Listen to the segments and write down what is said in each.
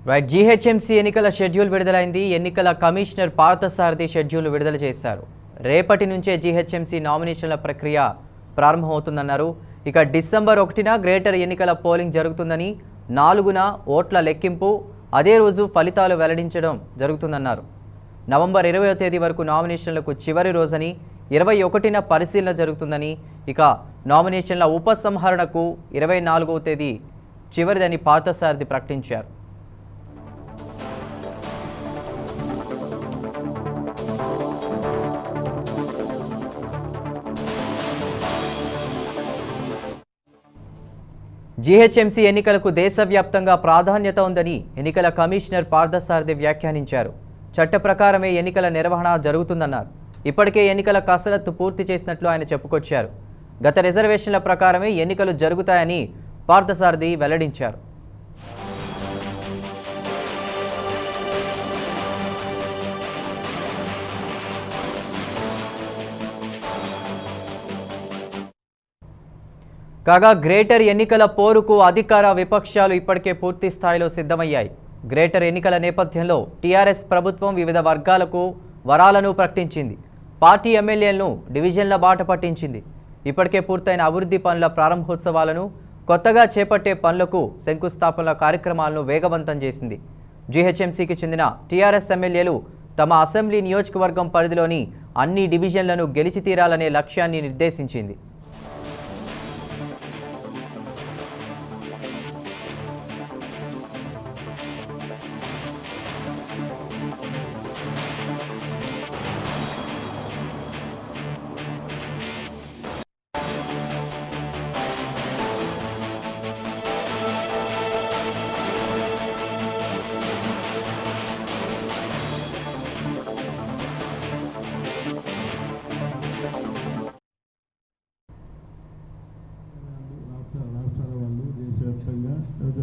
Right GHMC ఎన్నికల schedule విడుదలైంది. ఎన్నికల కమిషనర్ పార్థసారథి షెడ్యూల్ విడుదల చేశారు. రేపటి నుంచే జీహెచ్ఎంసీ నామినేషన్ల ప్రక్రియ ప్రారంభమవుతుందన్నారు. ఇక డిసెంబర్ 1న గ్రేటర్ ఎన్నికల పోలింగ్ జరుగుతుందని, 4న ఓట్ల లెక్కింపు, అదే రోజు ఫలితాలు వెల్లడించడం జరుగుతుందన్నారు. నవంబర్ 20వ తేదీ వరకు నామినేషన్లకు చివరి రోజని, 21న పరిశీలన జరుగుతుందని, ఇక నామినేషన్ల ఉపసంహరణకు 24వ తేదీ చివరిదని పార్థసారథి ప్రకటించారు. జీహెచ్ఎంసీ ఎన్నికలకు దేశవ్యాప్తంగా ప్రాధాన్యత ఉందని ఎన్నికల కమిషనర్ పార్థసారథి వ్యాఖ్యానించారు. చట్ట ప్రకారమే ఎన్నికల నిర్వహణ జరుగుతుందన్నారు. ఇప్పటికే ఎన్నికల కసరత్తు పూర్తి చేసినట్లు ఆయన చెప్పుకొచ్చారు. గత రిజర్వేషన్ల ప్రకారమే ఎన్నికలు జరుగుతాయని పార్థసారథి వెల్లడించారు. కాగా గ్రేటర్ ఎన్నికల పోరుకు అధికార విపక్షాలు ఇప్పటికే పూర్తి స్థాయిలో సిద్ధమయ్యాయి. గ్రేటర్ ఎన్నికల నేపథ్యంలో టీఆర్ఎస్ ప్రభుత్వం వివిధ వర్గాలకు వరాలను ప్రకటించింది. పార్టీ ఎమ్మెల్యేలను డివిజన్ల బాట పట్టించింది. ఇప్పటికే పూర్తయిన అభివృద్ధి పనుల ప్రారంభోత్సవాలను, కొత్తగా చేపట్టే పనులకు శంకుస్థాపనల కార్యక్రమాలను వేగవంతం చేసింది. జీహెచ్ఎంసీకి చెందిన టీఆర్ఎస్ ఎమ్మెల్యేలు తమ అసెంబ్లీ నియోజకవర్గం పరిధిలోని అన్ని డివిజన్లను గెలిచి తీరాలనే లక్ష్యాన్ని నిర్దేశించింది.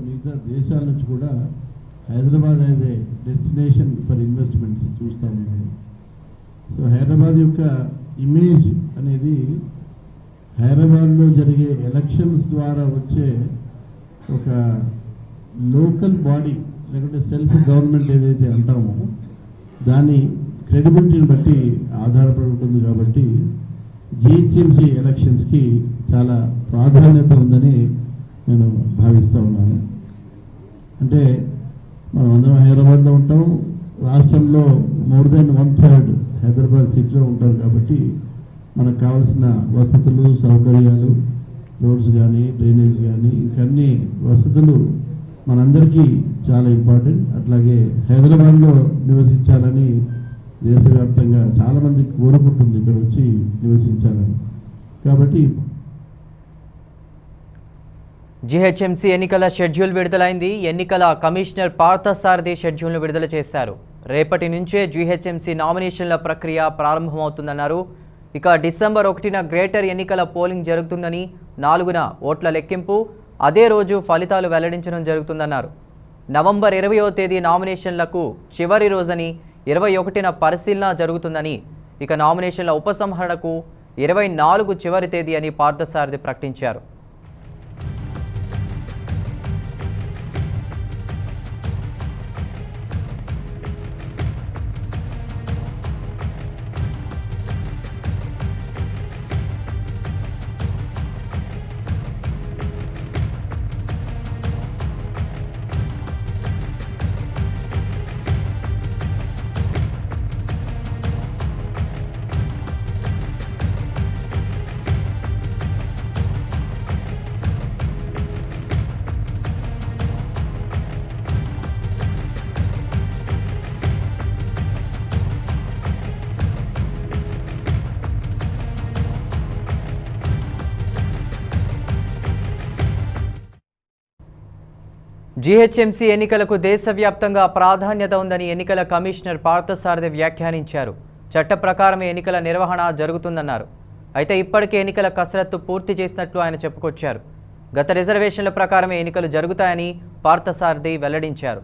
మిగతా దేశాల నుంచి కూడా Hyderabad as a destination for investments చూస్తూ ఉన్నారు. సో హైదరాబాద్ యొక్క ఇమేజ్ అనేది హైదరాబాద్లో జరిగే ఎలక్షన్స్ ద్వారా వచ్చే ఒక లోకల్ బాడీ లేకుంటే సెల్ఫ్ గవర్నమెంట్ ఏదైతే అంటామో దాని క్రెడిబిలిటీని బట్టి ఆధారపడి ఉంటుంది. కాబట్టి జిహెచ్ఎంసీ ఎలక్షన్స్కి చాలా ప్రాధాన్యత ఉందని నేను భావిస్తూ ఉన్నాను. అంటే మనం అందరం హైదరాబాద్లో ఉంటాం, రాష్ట్రంలో మోర్ దెన్ 1/3 హైదరాబాద్ సిటీలో ఉంటారు. కాబట్టి మనకు కావాల్సిన వసతులు, సౌకర్యాలు, రోడ్స్ కానీ, డ్రైనేజ్ కానీ, ఇంకన్నీ వసతులు మనందరికీ చాలా ఇంపార్టెంట్. అట్లాగే హైదరాబాద్లో నివసించాలని దేశవ్యాప్తంగా చాలామంది కోరుకుంటుంది ఇక్కడ వచ్చి నివసించాలని. కాబట్టి జీహెచ్ఎంసీ ఎన్నికల షెడ్యూల్ విడుదలైంది. ఎన్నికల కమిషనర్ పార్థసారథి షెడ్యూల్ను విడుదల చేశారు. రేపటి నుంచే జీహెచ్ఎంసీ నామినేషన్ల ప్రక్రియ ప్రారంభమవుతుందన్నారు. ఇక డిసెంబర్ 1న గ్రేటర్ ఎన్నికల పోలింగ్ జరుగుతుందని, 4న ఓట్ల లెక్కింపు, అదే రోజు ఫలితాలు వెల్లడించడం జరుగుతుందన్నారు. నవంబర్ 20వ తేదీ నామినేషన్లకు చివరి రోజని, 21న పరిశీలన జరుగుతుందని, ఇక నామినేషన్ల ఉపసంహరణకు 24 చివరి తేదీ అని పార్థసారథి ప్రకటించారు. జీహెచ్ఎంసీ ఎన్నికలకు దేశవ్యాప్తంగా ప్రాధాన్యత ఉందని ఎన్నికల కమిషనర్ పార్థసారథి వ్యాఖ్యానించారు. చట్ట ప్రకారమే ఎన్నికల నిర్వహణ జరుగుతుందన్నారు. అయితే ఇప్పటికే ఎన్నికల కసరత్తు పూర్తి చేసినట్లు ఆయన చెప్పుకొచ్చారు. గత రిజర్వేషన్ల ప్రకారమే ఎన్నికలు జరుగుతాయని పార్థసారథి వెల్లడించారు.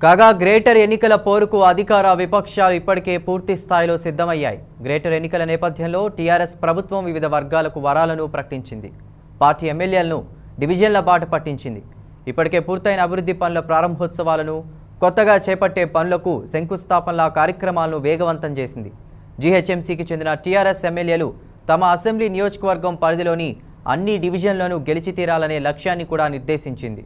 కాగా గ్రేటర్ ఎన్నికల పోరుకు అధికార విపక్షాలు ఇప్పటికే పూర్తి స్థాయిలో సిద్ధమయ్యాయి. గ్రేటర్ ఎన్నికల నేపథ్యంలో టీఆర్ఎస్ ప్రభుత్వం వివిధ వర్గాలకు వరాలను ప్రకటించింది. పార్టీ ఎమ్మెల్యేలను డివిజన్ల బాట పట్టించింది. ఇప్పటికే పూర్తయిన అభివృద్ధి పనుల ప్రారంభోత్సవాలను, కొత్తగా చేపట్టే పనులకు శంకుస్థాపనల కార్యక్రమాలను వేగవంతం చేసింది. జీహెచ్ఎంసీకి చెందిన టీఆర్ఎస్ ఎమ్మెల్యేలు తమ అసెంబ్లీ నియోజకవర్గం పరిధిలోని అన్ని డివిజన్లను గెలిచి తీరాలనే లక్ష్యాన్ని కూడా నిర్దేశించింది.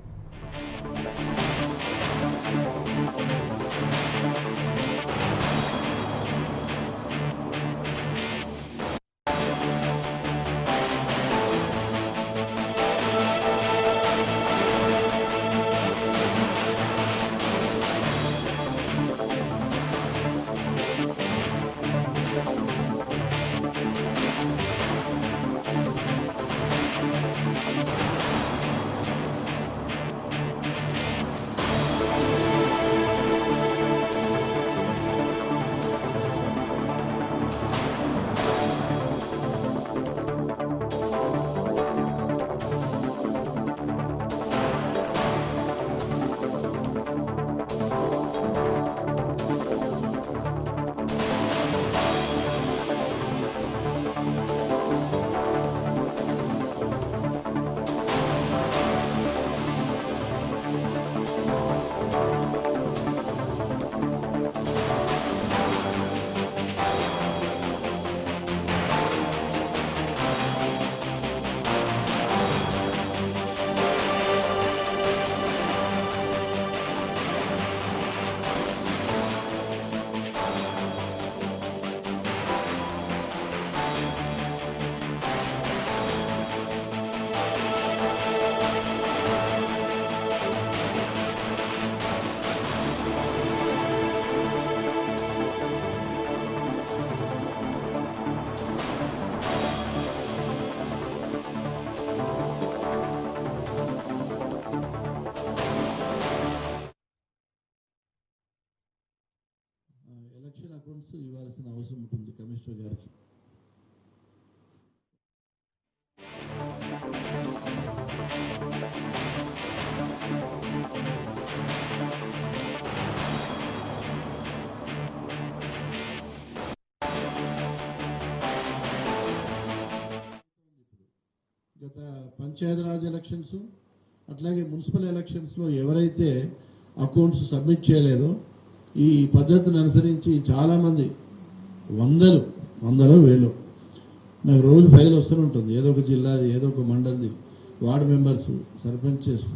ఎలక్షన్ అకౌంట్స్ ఇవ్వాల్సిన అవసరం ఉంటుంది కమిషనర్ గారికి. గత పంచాయతీరాజ్ ఎలక్షన్స్ అట్లాగే మున్సిపల్ ఎలక్షన్స్లో ఎవరైతే అకౌంట్స్ సబ్మిట్ చేయలేదో ఈ పద్ధతిని అనుసరించి చాలామంది వందలో వేలు నాకు రోజు ఫైల్ వస్తూనే ఉంటుంది. ఏదో ఒక జిల్లాది, ఏదో ఒక మండలిది, వార్డు మెంబర్స్, సర్పంచెస్,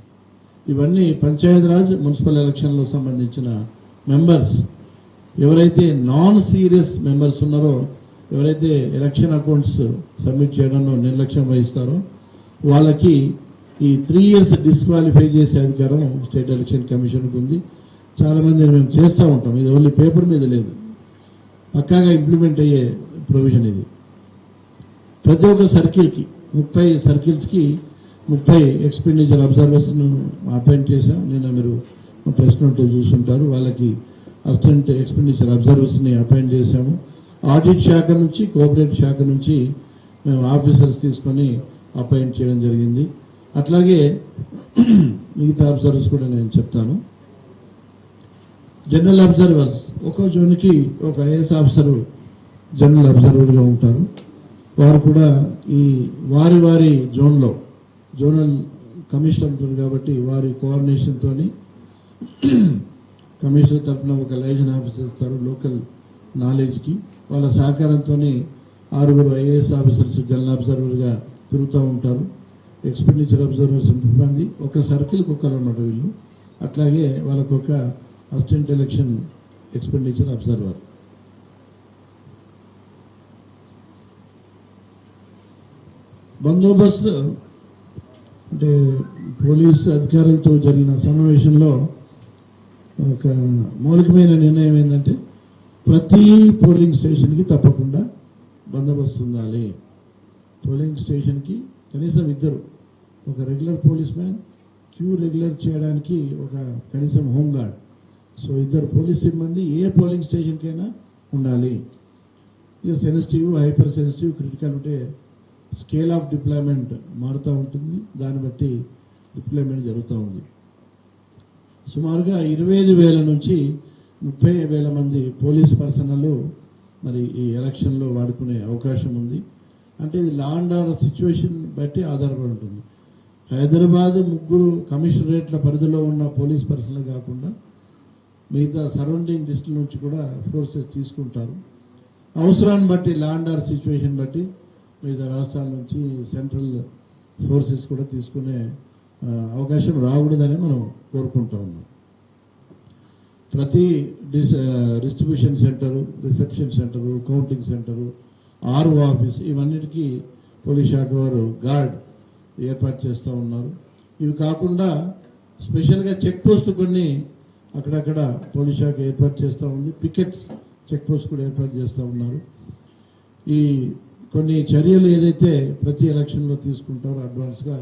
ఇవన్నీ పంచాయతీరాజ్ మున్సిపల్ ఎలక్షన్లో సంబంధించిన మెంబర్స్ ఎవరైతే నాన్ సీరియస్ మెంబర్స్ ఉన్నారో, ఎవరైతే ఎలక్షన్ అకౌంట్స్ సబ్మిట్ చేయడంలో నిర్లక్ష్యం వహిస్తారో వాళ్ళకి ఈ 3 years డిస్క్వాలిఫై చేసే అధికారం స్టేట్ ఎలక్షన్ కమిషన్కి ఉంది. చాలామంది మేము చేస్తూ ఉంటాం. ఇది ఓన్లీ పేపర్ మీద లేదు, పక్కాగా ఇంప్లిమెంట్ అయ్యే ప్రొవిజన్ ఇది. ప్రతి ఒక్క సర్కిల్కి 30 సర్కిల్స్కి 30 ఎక్స్పెండిచర్ అబ్జర్వర్స్ను అపాయింట్ చేశాం. నిన్న మీరు ప్రెస్ నోట్ చూస్తుంటారు. వాళ్ళకి అసిస్టెంట్ ఎక్స్పెండిచర్ అబ్జర్వర్స్ని అపాయింట్ చేశాము. ఆడిట్ శాఖ నుంచి, కోఆపరేటివ్ శాఖ నుంచి మేము ఆఫీసర్స్ తీసుకొని అపాయింట్ చేయడం జరిగింది. అట్లాగే మిగతా అబ్జర్వర్స్ కూడా నేను చెప్తాను. జనరల్ అబ్జర్వర్స్, ఒక్కో జోన్కి ఒక ఐఏఎస్ ఆఫీసర్ జనరల్ అబ్జర్వర్గా ఉంటారు. వారు కూడా ఈ వారి జోన్లో జోనల్ కమిషనర్ ఉంటారు కాబట్టి వారి కోఆర్డినేషన్తో కమిషనర్ తరఫున ఒక లైజన్ ఆఫీసర్ ఇస్తారు లోకల్ నాలెడ్జ్కి. వాళ్ళ సహకారంతో 6 ఐఏఎస్ ఆఫీసర్స్ జనరల్ అబ్జర్వర్గా తిరుగుతూ ఉంటారు. ఎక్స్పెండిచర్ అబ్జర్వర్స్ 30 మంది, ఒక సర్కిల్కి ఒకరు ఉన్నారు వీళ్ళు. అట్లాగే వాళ్ళకు ఒక అసిస్టెంట్ ఎలక్షన్ ఎక్స్పెండిచర్ అబ్జర్వర్. బందోబస్తు అంటే పోలీసు అధికారులతో జరిగిన సమావేశంలో ఒక మౌలికమైన నిర్ణయం ఏంటంటే ప్రతి పోలింగ్ స్టేషన్కి తప్పకుండా బందోబస్తు ఉండాలి. పోలింగ్ స్టేషన్కి కనీసం 2, ఒక regular police man, queue regular చేయడానికి ఒక కనీసం హోంగార్డ్. సో 2 పోలీస్ సిబ్బంది ఏ పోలింగ్ స్టేషన్కైనా ఉండాలి. ఇక సెన్సిటివ్, హైపర్ సెన్సిటివ్, క్రిటికల్ ఉంటే స్కేల్ ఆఫ్ డిప్లాయ్మెంట్ మారుతూ ఉంటుంది. దాన్ని బట్టి డిప్లాయ్మెంట్ జరుగుతూ ఉంది. సుమారుగా 25,000 నుంచి 30,000 మంది పోలీస్ పర్సనల్ మరి ఈ ఎలక్షన్లో వాడుకునే అవకాశం ఉంది. అంటే ఇది లా అండ్ ఆర్డర్ సిచ్యువేషన్ బట్టి ఆధారపడి ఉంటుంది. హైదరాబాద్ 3 కమిషనరేట్ల పరిధిలో ఉన్న పోలీస్ పర్సనల్ కాకుండా మిగతా సరౌండింగ్ డిస్ట్రిక్ట్ నుంచి కూడా ఫోర్సెస్ తీసుకుంటారు. అవసరాన్ని బట్టి లా అండ్ ఆర్డర్ సిచ్యువేషన్ బట్టి మిగతా రాష్ట్రాల నుంచి సెంట్రల్ ఫోర్సెస్ కూడా తీసుకునే అవకాశం రాకూడదని మనం కోరుకుంటా ఉన్నాం. ప్రతి distribution centre, reception centre, counting centre, RO office ఇవన్నిటికీ పోలీస్ శాఖ వారు గార్డ్ ఏర్పాటు చేస్తూ ఉన్నారు. ఇవి కాకుండా స్పెషల్గా చెక్ పోస్ట్ కొన్ని అక్కడక్కడ పోలీస్ శాఖ ఏర్పాటు చేస్తూ ఉంది. పికెట్స్ చెక్ పోస్ట్ కూడా ఏర్పాటు చేస్తూ ఉన్నారు. ఈ కొన్ని చర్యలు ఏదైతే ప్రతి ఎలక్షన్లో తీసుకుంటారో అడ్వాన్స్గా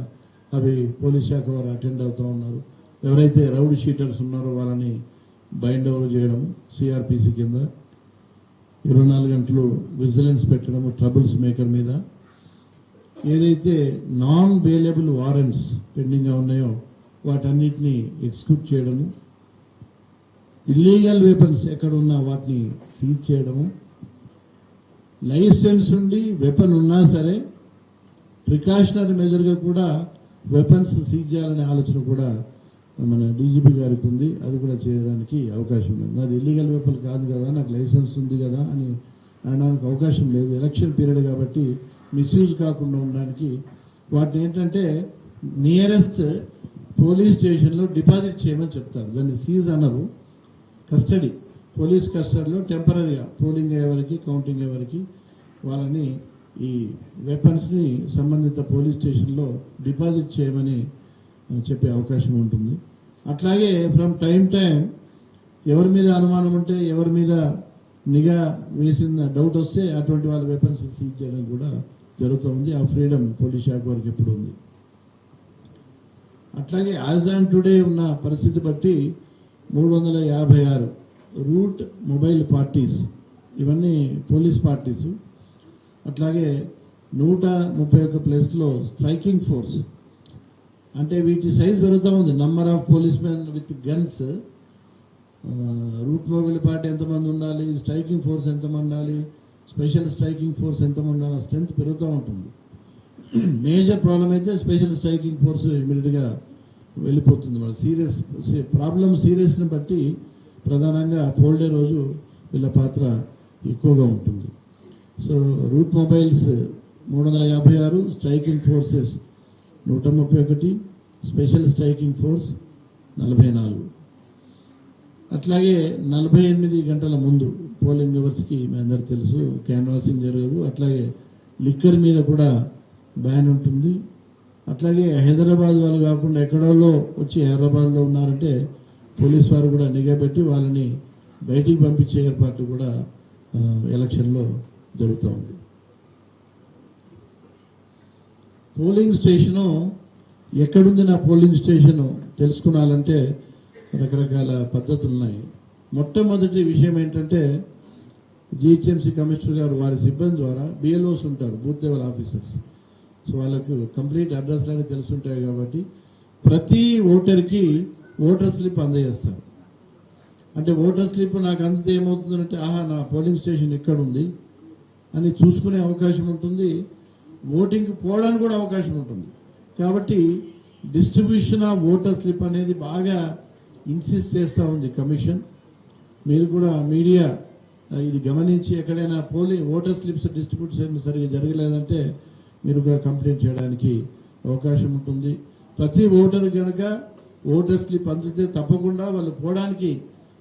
అవి పోలీస్ శాఖ వారు అటెండ్ అవుతూ ఉన్నారు. ఎవరైతే రౌడీ షీటర్స్ ఉన్నారో వాళ్ళని బైండ్ ఓవర్ చేయడం, సిఆర్పిసి కింద 24 గంటలు విజిలెన్స్ పెట్టడం, ట్రబుల్స్ మేకర్ మీద ఏదైతే నాన్ బెయిలబుల్ వారెంట్స్ పెండింగ్గా ఉన్నాయో వాటన్నిటిని ఎగ్జిక్యూట్ చేయడము, ఇల్లీగల్ వెపన్స్ ఎక్కడ ఉన్నా వాటిని సీజ్ చేయడము, లైసెన్స్ ఉండి వెపన్ ఉన్నా సరే ప్రికాషనరీ మెజర్గా కూడా వెపన్స్ సీజ్ చేయాలనే ఆలోచన కూడా మన డీజీపీ గారికి ఉంది. అది కూడా చేయడానికి అవకాశం ఉంది. నాది ఇల్లీగల్ వెపన్ కాదు కదా, నాకు లైసెన్స్ ఉంది కదా అని అనడానికి అవకాశం లేదు. ఎలక్షన్ పీరియడ్ కాబట్టి మిస్యూజ్ కాకుండా ఉండడానికి వాటిని ఏంటంటే నియరెస్ట్ పోలీస్ స్టేషన్లో డిపాజిట్ చేయమని చెప్తారు. దాన్ని సీజ్ అనరు, కస్టడీ, పోలీస్ కస్టడీలో టెంపరీగా పోలింగ్ అయ్యేవరకు, కౌంటింగ్ అయ్యేవరకు వాళ్ళని ఈ వెపన్స్ని సంబంధిత పోలీస్ స్టేషన్లో డిపాజిట్ చేయమని చెప్పే అవకాశం ఉంటుంది. అట్లాగే ఫ్రమ్ టైం ఎవరి మీద అనుమానం ఉంటే, ఎవరి మీద నిఘా వేసిన డౌట్ వస్తే అటువంటి వాళ్ళ వెపన్స్ సీజ్ చేయడం కూడా జరుగుతుంది. ఆ ఫ్రీడమ్ పోలీస్ శాఖ వారికి ఎప్పుడు ఉంది. అట్లాగే యాజ్ ఆన్ టుడే ఉన్న పరిస్థితి బట్టి 356 రూట్ మొబైల్ పార్టీస్, ఇవన్నీ పోలీస్ పార్టీసు. అట్లాగే 131 ప్లేస్లో స్ట్రైకింగ్ ఫోర్స్, అంటే వీటి సైజ్ పెరుగుతూ ఉంది. Number of police men with guns, route mobile party ఎంతమంది ఉండాలి, స్ట్రైకింగ్ ఫోర్స్ ఎంతమంది ఉండాలి, స్పెషల్ స్ట్రైకింగ్ ఫోర్స్ ఎంతమంది ఉండాలి, స్ట్రెంత్ పెరుగుతూ ఉంటుంది. మేజర్ ప్రాబ్లం అయితే స్పెషల్ స్ట్రైకింగ్ ఫోర్స్ ఇమీడియట్గా వెళ్ళిపోతుంది. మన సీరియస్ ప్రాబ్లం సీరియస్ని బట్టి ప్రధానంగా పోల్ డే రోజు వీళ్ళ పాత్ర ఎక్కువగా ఉంటుంది. So root mobiles 356, striking forces 131, special striking force 44. అట్లాగే 48 గంటల ముందు పోలింగ్ అవర్స్కి మీ అందరికి తెలుసు క్యాన్వాసింగ్ జరగదు. అట్లాగే లిక్కర్ మీద కూడా బ్యాన్ ఉంటుంది. అట్లాగే హైదరాబాద్ వాళ్ళు కాకుండా ఎక్కడోలో వచ్చి హైదరాబాద్లో ఉన్నారంటే పోలీస్ వారు కూడా నిఘా పెట్టి వాళ్ళని బయటికి పంపించే ఏర్పాట్లు కూడా ఎలక్షన్లో జరుగుతూ ఉంది. పోలింగ్ స్టేషను ఎక్కడుంది, నా పోలింగ్ స్టేషను తెలుసుకున్నాలంటే రకరకాల పద్ధతులు ఉన్నాయి. మొట్టమొదటి విషయం ఏంటంటే జిహెచ్ఎంసీ కమిషనర్ గారు వారి సిబ్బంది ద్వారా బిఎల్ఓస్ ఉంటారు, బూత్ లెవెల్ ఆఫీసర్స్. సో వాళ్ళకు కంప్లీట్ అడ్రస్లన్నీ తెలుసుంటాయి కాబట్టి ప్రతి ఓటర్కి ఓటర్ స్లిప్ అందజేస్తారు. అంటే ఓటర్ స్లిప్ నాకు అందితే ఏమవుతుందంటే ఆహా నా పోలింగ్ స్టేషన్ ఇక్కడ ఉంది అని చూసుకునే అవకాశం ఉంటుంది. ఓటింగ్కి పోవడానికి కూడా అవకాశం ఉంటుంది. కాబట్టి డిస్ట్రిబ్యూషన్ ఆఫ్ ఓటర్ స్లిప్ అనేది బాగా ఇన్సిస్ట్ చేస్తూ ఉంది కమిషన్. మీరు కూడా మీడియా ఇది గమనించి ఎక్కడైనా ఓటర్ స్లిప్స్ డిస్ట్రిబ్యూషన్ సరిగ్గా జరగలేదంటే మీరు కూడా కంప్లైంట్ చేయడానికి అవకాశం ఉంటుంది. ప్రతి ఓటర్ కనుక ఓటర్ స్లిప్ అందితే తప్పకుండా వాళ్ళు పోవడానికి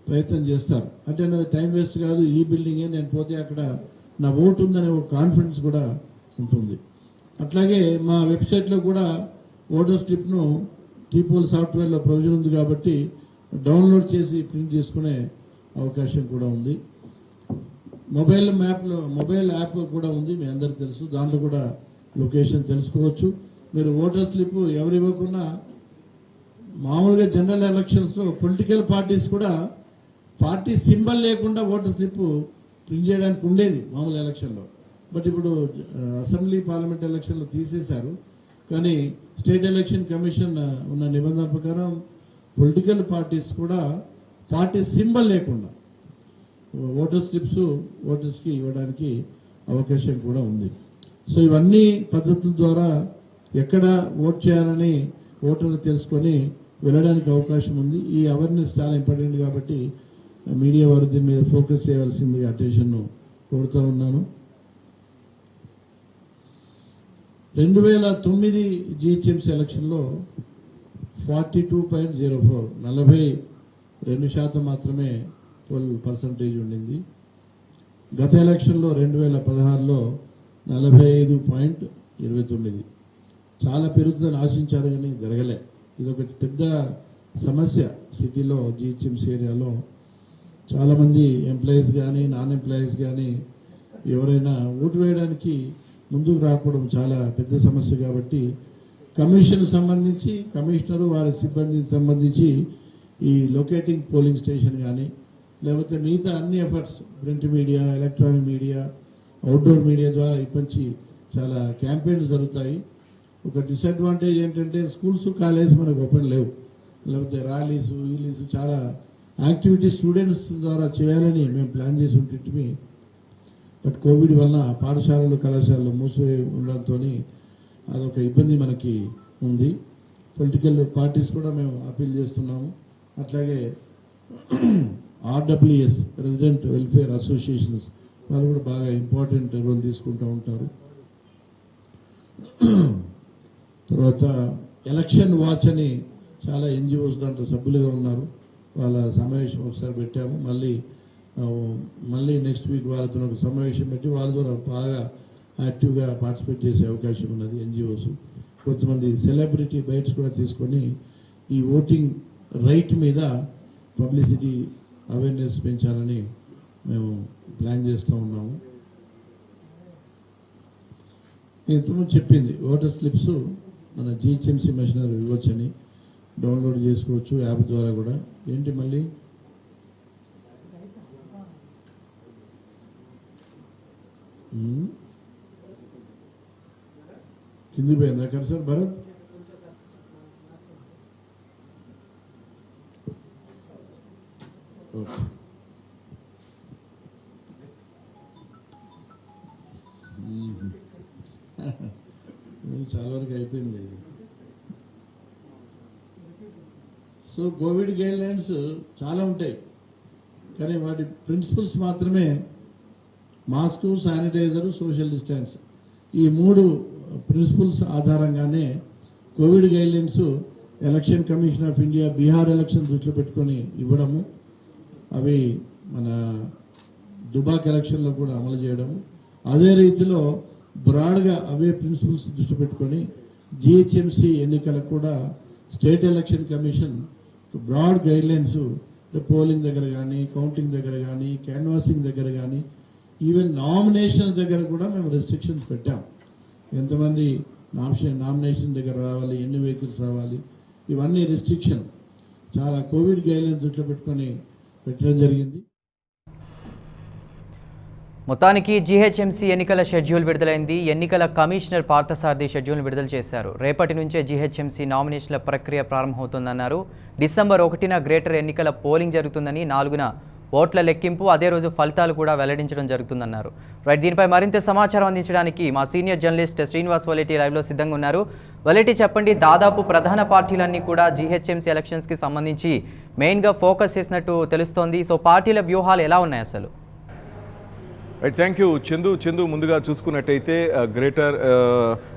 ప్రయత్నం చేస్తారు. అంటే నాది టైం వేస్ట్ కాదు, ఈ బిల్డింగే నేను పోతే అక్కడ నా ఓటు ఉందనే ఒక కాన్ఫిడెన్స్ కూడా ఉంటుంది. అట్లాగే మా వెబ్సైట్లో కూడా ఓటర్ స్లిప్ను టీపోల్ సాఫ్ట్వేర్లో ప్రొవిజన్ ఉంది కాబట్టి డౌన్లోడ్ చేసి ప్రింట్ చేసుకునే అవకాశం కూడా ఉంది. మొబైల్ యాప్ కూడా ఉంది, మీ అందరికీ తెలుసు. దాంట్లో కూడా లొకేషన్ తెలుసుకోవచ్చు. మీరు ఓటర్ స్లిప్ ఎవరు ఇవ్వకుండా మామూలుగా జనరల్ ఎలక్షన్స్లో పొలిటికల్ పార్టీస్ కూడా పార్టీ సింబల్ లేకుండా ఓటర్ స్లిప్ ప్రింట్ చేయడానికి ఉండేది మామూలు ఎలక్షన్లో. బట్ ఇప్పుడు అసెంబ్లీ పార్లమెంట్ ఎలక్షన్లో తీసేశారు. కానీ స్టేట్ ఎలక్షన్ కమిషన్ ఉన్న నిబంధనల ప్రకారం పొలిటికల్ పార్టీస్ కూడా పార్టీ సింబల్ లేకుండా ఓటర్ స్లిప్స్ ఓటర్స్కి ఇవ్వడానికి అవకాశం కూడా ఉంది. సో ఇవన్నీ పద్ధతుల ద్వారా ఎక్కడ ఓట్ చేయాలని ఓటర్లు తెలుసుకొని వెళ్ళడానికి అవకాశం ఉంది. ఈ అవేర్నెస్ చాలా ఇంపార్టెంట్ కాబట్టి మీడియా వారు దీని మీద ఫోకస్ చేయవలసిందిగా అటెన్షన్ కోరుతూ ఉన్నాను. 2009 జిహెచ్ఎంసీ ఎలక్షన్లో 42.04 42% మాత్రమే పోల్ పర్సంటేజ్ ఉండింది. గత ఎలక్షన్లో 2016లో 45.29 చాలా పెరుగుతుందని ఆశించారు కానీ జరగలే. ఇది ఒక పెద్ద సమస్య. సిటీలో జిహెచ్ఎంసీ ఏరియాలో చాలామంది ఎంప్లాయీస్ కానీ నాన్ ఎంప్లాయీస్ కానీ ఎవరైనా ఓటు వేయడానికి ముందుకు రాకపోవడం చాలా పెద్ద సమస్య. కాబట్టి కమిషన్ సంబంధించి కమిషనరు వారి సిబ్బందికి సంబంధించి ఈ లొకేటింగ్ పోలింగ్ స్టేషన్ కానీ లేకపోతే మిగతా అన్ని efforts print media, electronic media, outdoor media ద్వారా ఇప్పటి చాలా క్యాంపెయిన్స్ జరుగుతాయి. ఒక డిసడ్వాంటేజ్ ఏంటంటే స్కూల్స్ కాలేజ్ మనకు ఓపెన్ లేవు, లేకపోతే ర్యాలీస్ ఈలీస్ చాలా యాక్టివిటీస్ స్టూడెంట్స్ ద్వారా చేయాలని మేము ప్లాన్ చేసి ఉంటుంటిమి. బట్ కోవిడ్ వలన పాఠశాలలు కళాశాలలు మూసివేయి ఉండడంతో అదొక ఇబ్బంది మనకి ఉంది. పొలిటికల్ పార్టీస్ కూడా మేము అపీల్ చేస్తున్నాము. అట్లాగే RWS రెసిడెంట్ వెల్ఫేర్ అసోసియేషన్స్ వాళ్ళు కూడా బాగా ఇంపార్టెంట్ రోల్ తీసుకుంటూ ఉంటారు. తర్వాత ఎలక్షన్ వాచ్ అని చాలా ఎన్జిఓస్ దాంట్లో సభ్యులుగా ఉన్నారు. వాళ్ళ సమావేశం ఒకసారి పెట్టాము. మళ్ళీ నెక్స్ట్ వీక్ వాళ్ళతో ఒక సమావేశం పెట్టి వాళ్ళ ద్వారా బాగా యాక్టివ్గా పార్టిసిపేట్ చేసే అవకాశం ఉన్నది ఎన్జిఓస్. కొంతమంది సెలబ్రిటీ బైట్స్ కూడా తీసుకొని ఈ ఓటింగ్ రైట్ మీద పబ్లిసిటీ అవేర్నెస్ పెంచాలని మేము ప్లాన్ చేస్తూ ఉన్నాము. ఇంతకుముందు చెప్పింది ఓటర్ స్లిప్స్ మన జిహెచ్ఎంసీ మెషినరీ ఇవ్వచ్చని డౌన్లోడ్ చేసుకోవచ్చు యాప్ ద్వారా కూడా. ఏంటి మళ్ళీ కింది పోయిందా కర్సర్ భరత్? ఓకే, చాలా వరకు అయిపోయింది. సో కోవిడ్ గైడ్ లైన్స్ చాలా ఉంటాయి కానీ వాటి ప్రిన్సిపల్స్ మాత్రమే మాస్క్, శానిటైజర్, సోషల్ డిస్టెన్స్. ఈ 3 ప్రిన్సిపల్స్ ఆధారంగానే Covid guide lines election commission of India Bihar election దృష్టిలో పెట్టుకొని ఇవ్వడము, అవి మన దుబాక్ ఎలక్షన్లో కూడా అమలు చేయడము, అదే రీతిలో బ్రాడ్గా అవే ప్రిన్సిపల్స్ దృష్టి పెట్టుకొని జిహెచ్ఎంసీ ఎన్నికలకు కూడా state election commission broad guidelines polling దగ్గర కానీ, కౌంటింగ్ దగ్గర కానీ, క్యాన్వాసింగ్ దగ్గర కానీ, ఈవెన్ నామినేషన్ దగ్గర కూడా మేము రెస్ట్రిక్షన్స్ పెట్టాం. ఎంతమంది నామినేషన్ దగ్గర రావాలి, ఎన్ని వెహికల్స్ రావాలి, ఇవన్నీ రెస్ట్రిక్షన్ చాలా కోవిడ్ గైడ్ లైన్స్ దృష్టిలో పెట్టుకొని పెట్టడం జరిగింది. మొత్తానికి జీహెచ్ఎంసీ ఎన్నికల షెడ్యూల్ విడుదలైంది. ఎన్నికల కమిషనర్ పార్థసారథి షెడ్యూల్ విడుదల చేశారు. రేపటి నుంచే జీహెచ్ఎంసీ నామినేషన్ల ప్రక్రియ ప్రారంభమవుతుందన్నారు. డిసెంబర్ 1న గ్రేటర్ ఎన్నికల పోలింగ్ జరుగుతుందని, 4న ఓట్ల లెక్కింపు, అదే రోజు ఫలితాలు కూడా వెల్లడించడం జరుగుతుందన్నారు. రైట్, దీనిపై మరింత సమాచారం అందించడానికి మా సీనియర్ జర్నలిస్ట్ శ్రీనివాస్ వలేటి లైవ్లో సిద్ధంగా ఉన్నారు. వలేటి, చెప్పండి, దాదాపు ప్రధాన పార్టీలన్నీ కూడా జీహెచ్ఎంసీ ఎలక్షన్స్కి సంబంధించి మెయిన్గా ఫోకస్ చేసినట్టు తెలుస్తోంది. సో పార్టీల వ్యూహాలు ఎలా ఉన్నాయి అసలు? Right, thank you Chandu. ముందుగా చూసుకున్నట్టయితే గ్రేటర్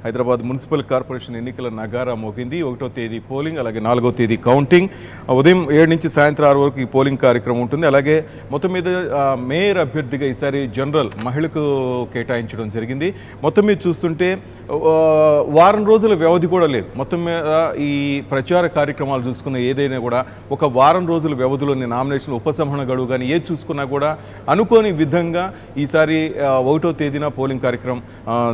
హైదరాబాద్ మున్సిపల్ కార్పొరేషన్ ఎన్నికల నగారా మోగింది. 1వ తేదీ పోలింగ్, అలాగే 4వ తేదీ కౌంటింగ్. ఉదయం 7 నుంచి సాయంత్రం 6 వరకు ఈ పోలింగ్ కార్యక్రమం ఉంటుంది. అలాగే మొత్తం మీద మేయర్ అభ్యర్థిగా ఈసారి జనరల్ మహిళకు కేటాయించడం జరిగింది. మొత్తం మీద చూస్తుంటే వారం రోజుల వ్యవధి కూడా లేదు. మొత్తం మీద ఈ ప్రచార కార్యక్రమాలు చూసుకున్న ఏదైనా కూడా ఒక వారం రోజుల వ్యవధిలోని నామినేషన్ ఉపసంహరణ గడువు కానీ ఏది చూసుకున్నా కూడా అనుకోని విధంగా ఈసారి 1వ తేదీన పోలింగ్ కార్యక్రమం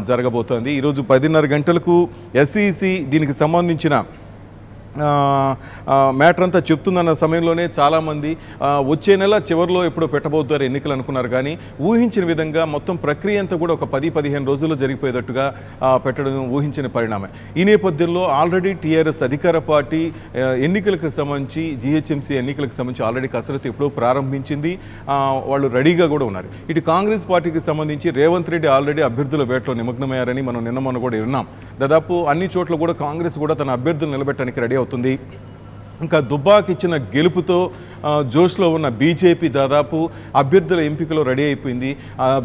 జరగబోతోంది. ఈరోజు 10:30 గంటలకు ఎస్ఈసి దీనికి సంబంధించిన మ్యాటర్ అంతా చెప్తుందన్న సమయంలోనే చాలామంది వచ్చే నెల చివరిలో ఎప్పుడో పెట్టబోతారు ఎన్నికలు అనుకున్నారు. కానీ ఊహించిన విధంగా మొత్తం ప్రక్రియ అంతా కూడా ఒక 10-15 రోజుల్లో జరిగిపోయేటట్టుగా పెట్టడం ఊహించిన పరిణామం. ఈ నేపథ్యంలో ఆల్రెడీ టీఆర్ఎస్ అధికార పార్టీ ఎన్నికలకు సంబంధించి జీహెచ్ఎంసీ ఎన్నికలకు సంబంధించి ఆల్రెడీ కసరత్తు ఎప్పుడో ప్రారంభించింది. వాళ్ళు రెడీగా కూడా ఉన్నారు. ఇటు కాంగ్రెస్ పార్టీకి సంబంధించి రేవంత్ రెడ్డి ఆల్రెడీ అభ్యర్థుల వేటలో నిమగ్నమయ్యారని మనం నిన్న మొన్న కూడా విన్నాం. దాదాపు అన్ని చోట్ల కూడా కాంగ్రెస్ కూడా తన అభ్యర్థులు నిలబెట్టడానికి రెడీ అవుతుంది. ఇంకా దుబ్బాకి ఇచ్చిన గెలుపుతో జోష్లో ఉన్న బీజేపీ దాదాపు అభ్యర్థుల ఎంపికలో రెడీ అయిపోయింది.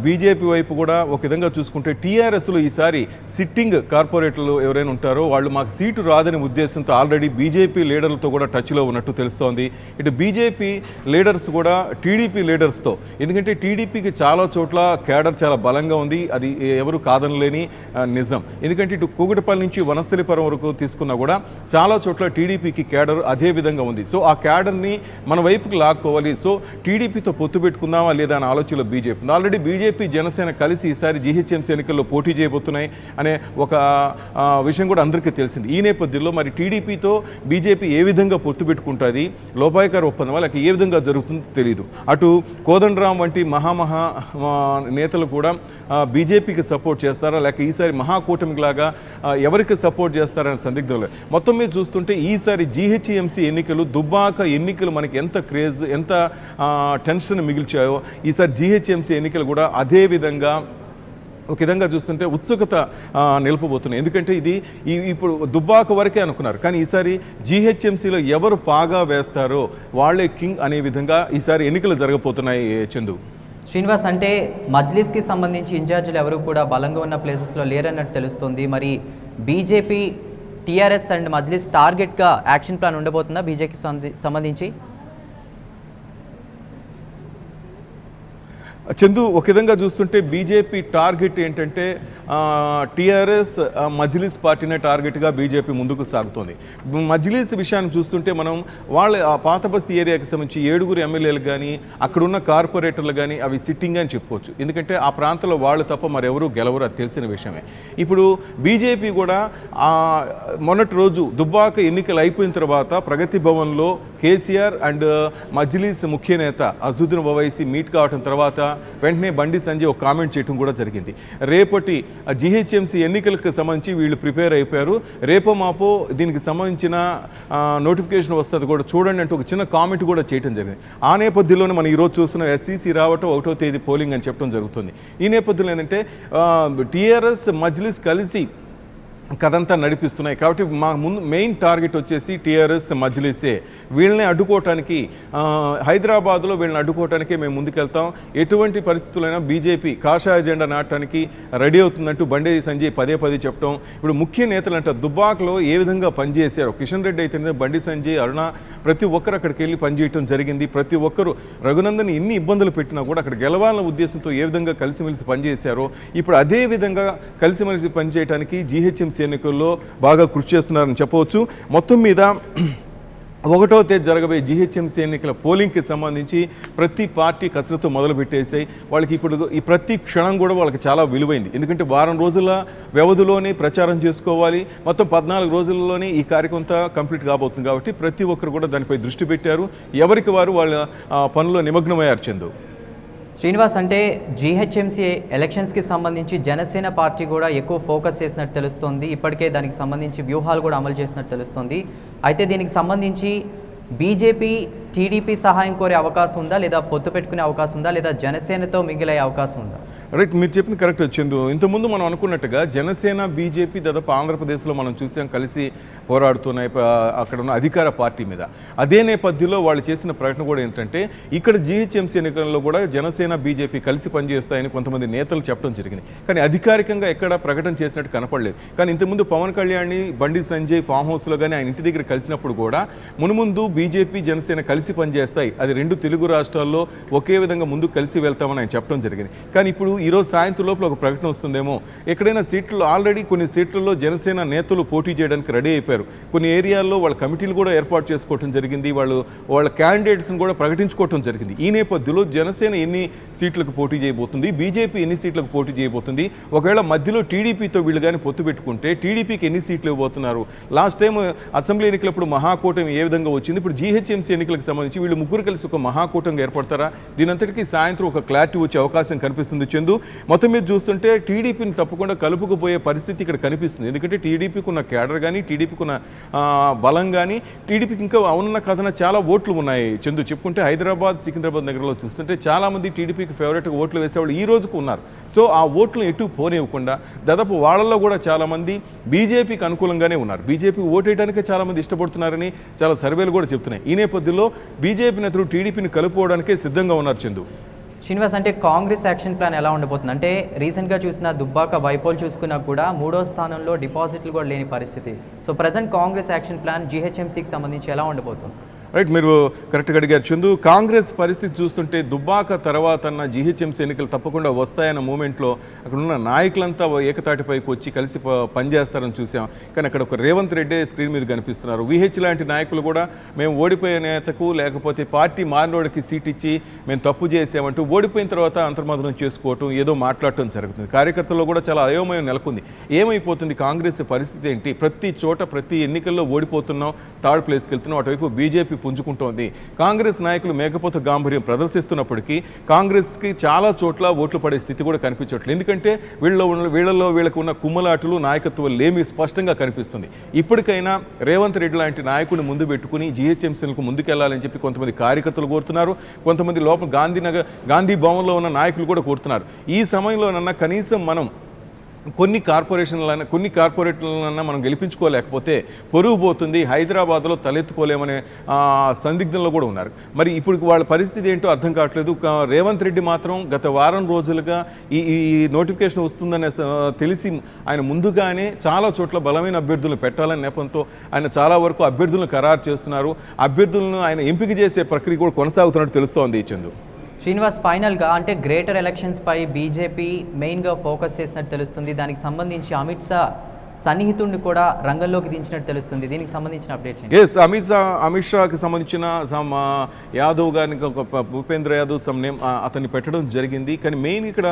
బీజేపీ వైపు కూడా ఒక విధంగా చూసుకుంటే టీఆర్ఎస్లో ఈసారి సిట్టింగ్ కార్పొరేటర్లు ఎవరైనా ఉంటారో వాళ్ళు మాకు సీటు రాదనే ఉద్దేశంతో ఆల్రెడీ బీజేపీ లీడర్లతో కూడా టచ్లో ఉన్నట్టు తెలుస్తోంది. ఇటు బీజేపీ లీడర్స్ కూడా టీడీపీ లీడర్స్తో, ఎందుకంటే టీడీపీకి చాలా చోట్ల క్యాడర్ చాలా బలంగా ఉంది, అది ఎవరు కాదనలేని నిజం. ఎందుకంటే ఇటు కూకటపల్లి నుంచి వనస్థలిపురం వరకు తీసుకున్నా కూడా చాలా చోట్ల టీడీపీకి క్యాడర్ అదే విధంగా ఉంది. సో ఆ క్యాడర్ని మన వైపుకి లాక్కోవాలి. సో టీడీపీతో పొత్తు పెట్టుకుందామా లేదా అనే ఆలోచనలో బీజేపీ ఉంది. ఆల్రెడీ బీజేపీ జనసేన కలిసి ఈసారి జీహెచ్ఎంసీ ఎన్నికల్లో పోటీ చేయబోతున్నాయి అనే ఒక విషయం కూడా అందరికీ తెలిసింది. ఈ నేపథ్యంలో మరి టీడీపీతో బీజేపీ ఏ విధంగా పొత్తు పెట్టుకుంటుంది, లోపాయకార ఒప్పందం లేక ఏ విధంగా జరుగుతుందో తెలియదు. అటు కోదండరాం వంటి మహా నేతలు కూడా బీజేపీకి సపోర్ట్ చేస్తారా లేక ఈసారి మహాకూటమికి లాగా ఎవరికి సపోర్ట్ చేస్తారనే సందిగ్ధంలో. మొత్తం మీద చూస్తుంటే ఈసారి జీహెచ్ఎంసీ ఎన్నికలు, దుబ్బాక ఎన్నికలు మనకి ఎంత క్రేజ్, ఎంత టెన్షన్ మిగిల్చాయో ఈసారి జీహెచ్ఎంసీ ఎన్నికలు కూడా అదే విధంగా ఒక విధంగా చూస్తుంటే ఉత్సుకత నిలపబోతున్నాయి. ఎందుకంటే ఇది ఇప్పుడు దుబ్బాక వరకే అనుకున్నారు, కానీ ఈసారి జీహెచ్ఎంసీలో ఎవరు పాగా వేస్తారో వాళ్ళే కింగ్ అనే విధంగా ఈసారి ఎన్నికలు జరగబోతున్నాయి. చందు, శ్రీనివాస్, అంటే మజ్లిస్కి సంబంధించి ఇన్ఛార్జీలు ఎవరు కూడా బలంగా ఉన్న ప్లేసెస్లో లేరన్నట్టు తెలుస్తుంది. మరి బీజేపీ, టీఆర్ఎస్ అండ్ మజ్లిస్ టార్గెట్గా యాక్షన్ ప్లాన్ ఉండబోతుందా బీజేపీకి సంబంధించి? చందు, ఒక విధంగా చూస్తుంటే బీజేపీ టార్గెట్ ఏంటంటే టీఆర్ఎస్ మజ్లిస్ పార్టీనే టార్గెట్గా బీజేపీ ముందుకు సాగుతోంది. మజ్లిస్ విషయాన్ని చూస్తుంటే మనం వాళ్ళ పాత బస్తీ ఏరియాకి సంబంధించి 7 ఎమ్మెల్యేలు కానీ అక్కడున్న కార్పొరేటర్లు కానీ అవి సిట్టింగ్ అని చెప్పుకోవచ్చు. ఎందుకంటే ఆ ప్రాంతంలో వాళ్ళు తప్ప మరెవరూ గెలవరు, అది తెలిసిన విషయమే. ఇప్పుడు బీజేపీ కూడా మొన్నటి రోజు దుబ్బాక ఎన్నికలు అయిపోయిన తర్వాత ప్రగతి భవన్లో కేసీఆర్ అండ్ మజ్లిస్ ముఖ్య నేత అసదుద్దీన్ ఓవైసీ మీట్ కావడం తర్వాత వెంటనే బండి సంజయ్ ఒక కామెంట్ చేయడం కూడా జరిగింది. రేపటి జీహెచ్ఎంసీ ఎన్నికలకు సంబంధించి వీళ్ళు ప్రిపేర్ అయిపోయారు, రేపో మాపో దీనికి సంబంధించిన నోటిఫికేషన్ వస్తుంది కూడా చూడండి అంటూ ఒక చిన్న కామెంట్ కూడా చేయడం జరిగింది. ఆ నేపథ్యంలోనే మనం ఈరోజు చూస్తున్న ఎస్సీసీ రావటం 1వ తేదీ పోలింగ్ అని చెప్పడం జరుగుతుంది. ఈ నేపథ్యంలో ఏంటంటే టీఆర్ఎస్ మజ్లిస్ కలిసి కథంతా నడిపిస్తున్నాయి. కాబట్టి మా ముందు మెయిన్ టార్గెట్ వచ్చేసి టీఆర్ఎస్ మజ్లిసే. వీళ్ళని అడ్డుకోవటానికి హైదరాబాద్లో వీళ్ళని అడ్డుకోవటానికే మేము ముందుకెళ్తాం. ఎటువంటి పరిస్థితులైనా బీజేపీ కాషాయ జెండా నాటడానికి రెడీ అవుతుందంటూ బండి సంజయ్ పదే చెప్పడం. ఇప్పుడు ముఖ్య నేతలు అంటే దుబ్బాకలో ఏ విధంగా పనిచేశారు, కిషన్ రెడ్డి అయితే బండి సంజయ్, అరుణ, ప్రతి ఒక్కరు అక్కడికి వెళ్ళి పనిచేయటం జరిగింది. ప్రతి ఒక్కరు రఘునందన్ ఎన్ని ఇబ్బందులు పెట్టినా కూడా అక్కడ గెలవాలన్న ఉద్దేశంతో ఏ విధంగా కలిసిమెలిసి పనిచేశారో ఇప్పుడు అదే విధంగా కలిసిమెలిసి పనిచేయడానికి జీహెచ్ఎంసీ ఎన్నికల్లో బాగా కృషి చేస్తున్నారని చెప్పవచ్చు. మొత్తం మీద 1వ తేదీ జరగబోయే జీహెచ్ఎంసీ ఎన్నికల పోలింగ్కి సంబంధించి ప్రతి పార్టీ కసరత్తు మొదలుపెట్టేసాయి. వాళ్ళకి ఇప్పుడు ఈ ప్రతి క్షణం కూడా వాళ్ళకి చాలా విలువైంది. ఎందుకంటే వారం రోజుల వ్యవధిలోనే ప్రచారం చేసుకోవాలి, మొత్తం 14 రోజుల్లోనే ఈ కార్యక్రమం కంప్లీట్ కాబోతుంది. కాబట్టి ప్రతి ఒక్కరు కూడా దానిపై దృష్టి పెట్టారు, ఎవరికి వారు వాళ్ళ పనుల్లో నిమగ్నమయ్యారు. చందు, శ్రీనివాస్, అంటే జీహెచ్ఎంసీ ఎలక్షన్స్కి సంబంధించి జనసేన పార్టీ కూడా ఎక్కువ ఫోకస్ చేసినట్టు తెలుస్తోంది. ఇప్పటికే దానికి సంబంధించి వ్యూహాలు కూడా అమలు చేసినట్టు తెలుస్తోంది. అయితే దీనికి సంబంధించి బీజేపీ, టీడీపీ సహాయం కోరే అవకాశం ఉందా, లేదా పొత్తు పెట్టుకునే అవకాశం ఉందా, లేదా జనసేనతో మిగిలే అవకాశం ఉందా? రైట్, మీరు చెప్పింది కరెక్ట్ వచ్చింది. ఇంతకుముందు మనం అనుకున్నట్టుగా జనసేన, బీజేపీ దాదాపు ఆంధ్రప్రదేశ్లో మనం చూసాం కలిసి పోరాడుతున్నాయి అక్కడ ఉన్న అధికార పార్టీ మీద. అదే నేపథ్యంలో వాళ్ళు చేసిన ప్రకటన కూడా ఏంటంటే ఇక్కడ జీహెచ్ఎంసీ ఎన్నికల్లో కూడా జనసేన, బీజేపీ కలిసి పనిచేస్తాయని కొంతమంది నేతలు చెప్పడం జరిగింది. కానీ అధికారికంగా ఎక్కడ ప్రకటన చేసినట్టు కనపడలేదు. కానీ ఇంతకుముందు పవన్ కళ్యాణ్ బండి సంజయ్ ఫామ్ హౌస్లో కానీ ఆయన ఇంటి దగ్గర కలిసినప్పుడు కూడా మునుముందు బీజేపీ, జనసేన కలిసి పనిచేస్తాయి, అది 2 తెలుగు రాష్ట్రాల్లో ఒకే విధంగా ముందుకు కలిసి వెళ్తామని ఆయన చెప్పడం జరిగింది. కానీ ఇప్పుడు ఈరోజు సాయంత్రం లోపల ఒక ప్రకటన వస్తుందేమో. ఎక్కడైనా సీట్లు ఆల్రెడీ కొన్ని సీట్లలో జనసేన నేతలు పోటీ చేయడానికి రెడీ అయిపోయారు. కొన్ని ఏరియాల్లో వాళ్ళ కమిటీలు కూడా ఏర్పాటు చేసుకోవడం జరిగింది, వాళ్ళ క్యాండిడేట్స్ని కూడా ప్రకటించుకోవడం జరిగింది. ఈ నేపథ్యంలో జనసేన ఎన్ని సీట్లకు పోటీ చేయబోతుంది, బీజేపీ ఎన్ని సీట్లకు పోటీ చేయబోతుంది, ఒకవేళ మధ్యలో టీడీపీతో వీళ్ళు కానీ పొత్తు పెట్టుకుంటే టీడీపీకి ఎన్ని సీట్లు ఇవ్వబోతున్నారు. లాస్ట్ టైం అసెంబ్లీ ఎన్నికలప్పుడు మహాకూటమి ఏ విధంగా వచ్చింది, ఇప్పుడు జీహెచ్ఎంసీ ఎన్నికలకు సంబంధించి వీళ్ళు ముగ్గురు కలిసి ఒక మహాకూటమిగా ఏర్పడతారా, దీనంతటికీ సాయంత్రం ఒక క్లారిటీ వచ్చే అవకాశం కనిపిస్తుంది. చందు, మొత్తం మీద చూస్తుంటే టీడీపీని తప్పకుండా కలుపుకుపోయే పరిస్థితి ఇక్కడ కనిపిస్తుంది. ఎందుకంటే టీడీపీకి ఉన్న క్యాడర్ కానీ, టీడీపీకి ఉన్న బలం కానీ, టీడీపీకి ఇంకా ఉన్న కథన చాలా ఓట్లు ఉన్నాయి. చందు, చెప్పుకుంటే హైదరాబాద్, సికింద్రాబాద్ నగరంలో చూస్తుంటే చాలామంది టీడీపీకి ఫేవరెట్గా ఓట్లు వేసేవాళ్ళు ఈ రోజుకు ఉన్నారు. సో ఆ ఓట్లు ఎటు పోనివ్వకుండా దాదాపు వాళ్ళల్లో కూడా చాలామంది బీజేపీకి అనుకూలంగానే ఉన్నారు. బీజేపీ ఓటేయడానికే చాలామంది ఇష్టపడుతున్నారని చాలా సర్వేలు కూడా చెప్తున్నాయి. ఈ నేపథ్యంలో బీజేపీ నేతలు టీడీపీని కలుపుకోవడానికే సిద్ధంగా ఉన్నారు. చందు, శ్రీనివాస్, అంటే కాంగ్రెస్ యాక్షన్ ప్లాన్ ఎలా ఉండబోతుంది? అంటే రీసెంట్గా చూసిన దుబ్బాక బైపోల్ చూసుకున్నా కూడా 3వ స్థానంలో డిపాజిట్లు కూడా లేని పరిస్థితి. So present Congress action plan జీహెచ్ఎంసీకి సంబంధించి ఎలా ఉండబోతుంది? రైట్, మీరు కరెక్ట్గా అడిగారు చందు. కాంగ్రెస్ పరిస్థితి చూస్తుంటే దుబ్బాక తర్వాత జీహెచ్ఎంసీ ఎన్నికలు తప్పకుండా వస్తాయన్న మూమెంట్లో అక్కడ ఉన్న నాయకులంతా ఏకతాటిపైకి వచ్చి కలిసి పనిచేస్తారని చూసాం. కానీ అక్కడ ఒక రేవంత్ రెడ్డి స్క్రీన్ మీద కనిపిస్తున్నారు. విహెచ్ లాంటి నాయకులు కూడా మేము ఓడిపోయే నేతకు లేకపోతే పార్టీ మారినోడికి సీట్ ఇచ్చి మేము తప్పు చేసామంటూ ఓడిపోయిన తర్వాత అంతర్మదనం చేసుకోవటం, ఏదో మాట్లాడటం జరుగుతుంది. కార్యకర్తల్లో కూడా చాలా అయోమయం నెలకొంది. ఏమైపోతుంది కాంగ్రెస్ పరిస్థితి ఏంటి? ప్రతి చోట ప్రతి ఎన్నికల్లో ఓడిపోతున్నాం, థర్డ్ ప్లేస్కి వెళ్తున్నాం, అటువైపు బీజేపీ పుంజుకుంటోంది. కాంగ్రెస్ నాయకులు మేకపోత గాంభీర్యం ప్రదర్శిస్తున్నప్పటికీ కాంగ్రెస్కి చాలా చోట్ల ఓట్లు పడే స్థితి కూడా కనిపించట్లేదు. ఎందుకంటే వీళ్ళకు ఉన్న కుమ్మలాటలు, నాయకత్వం లేమి స్పష్టంగా కనిపిస్తుంది. ఇప్పటికైనా రేవంత్ రెడ్డి లాంటి నాయకుడిని ముందు పెట్టుకుని జీహెచ్ఎంసీలకు ముందుకెళ్లాలని చెప్పి కొంతమంది కార్యకర్తలు కోరుతున్నారు. కొంతమంది లోపల గాంధీ భవన్లో ఉన్న నాయకులు కూడా కోరుతున్నారు. ఈ సమయంలోనన్నా కనీసం మనం కొన్ని కార్పొరేట్లన్నా మనం గెలిపించుకోలేకపోతే పొరుగు పోతుంది, హైదరాబాద్లో తలెత్తుకోలేమనే సందిగ్ధంలో కూడా ఉన్నారు. మరి ఇప్పుడు వాళ్ళ పరిస్థితి ఏంటో అర్థం కావట్లేదు. రేవంత్ రెడ్డి మాత్రం గత వారం రోజులుగా ఈ నోటిఫికేషన్ వస్తుందనే తెలిసి ఆయన ముందుగానే చాలా చోట్ల బలమైన అభ్యర్థులను పెట్టాలనే నెపంతో ఆయన చాలా వరకు అభ్యర్థులను ఖరారు చేస్తున్నారు. అభ్యర్థులను ఆయన ఎంపిక చేసే ప్రక్రియ కూడా కొనసాగుతున్నట్టు తెలుస్తోంది. చందు, శ్రీనివాస్, ఫైనల్గా అంటే గ్రేటర్ ఎలక్షన్స్పై బీజేపీ మెయిన్గా ఫోకస్ చేసినట్టు తెలుస్తుంది. దానికి సంబంధించి అమిత్ షా సన్నిహితుడిని కూడా రంగంలోకి దించినట్టు తెలుస్తుంది. దీనికి సంబంధించిన అప్డేట్స్? ఎస్, అమిత్ షాకి సంబంధించిన యాదవ్ గారికి భూపేంద్ర యాదవ్ నేమ్ అతన్ని పెట్టడం జరిగింది. కానీ మెయిన్ ఇక్కడ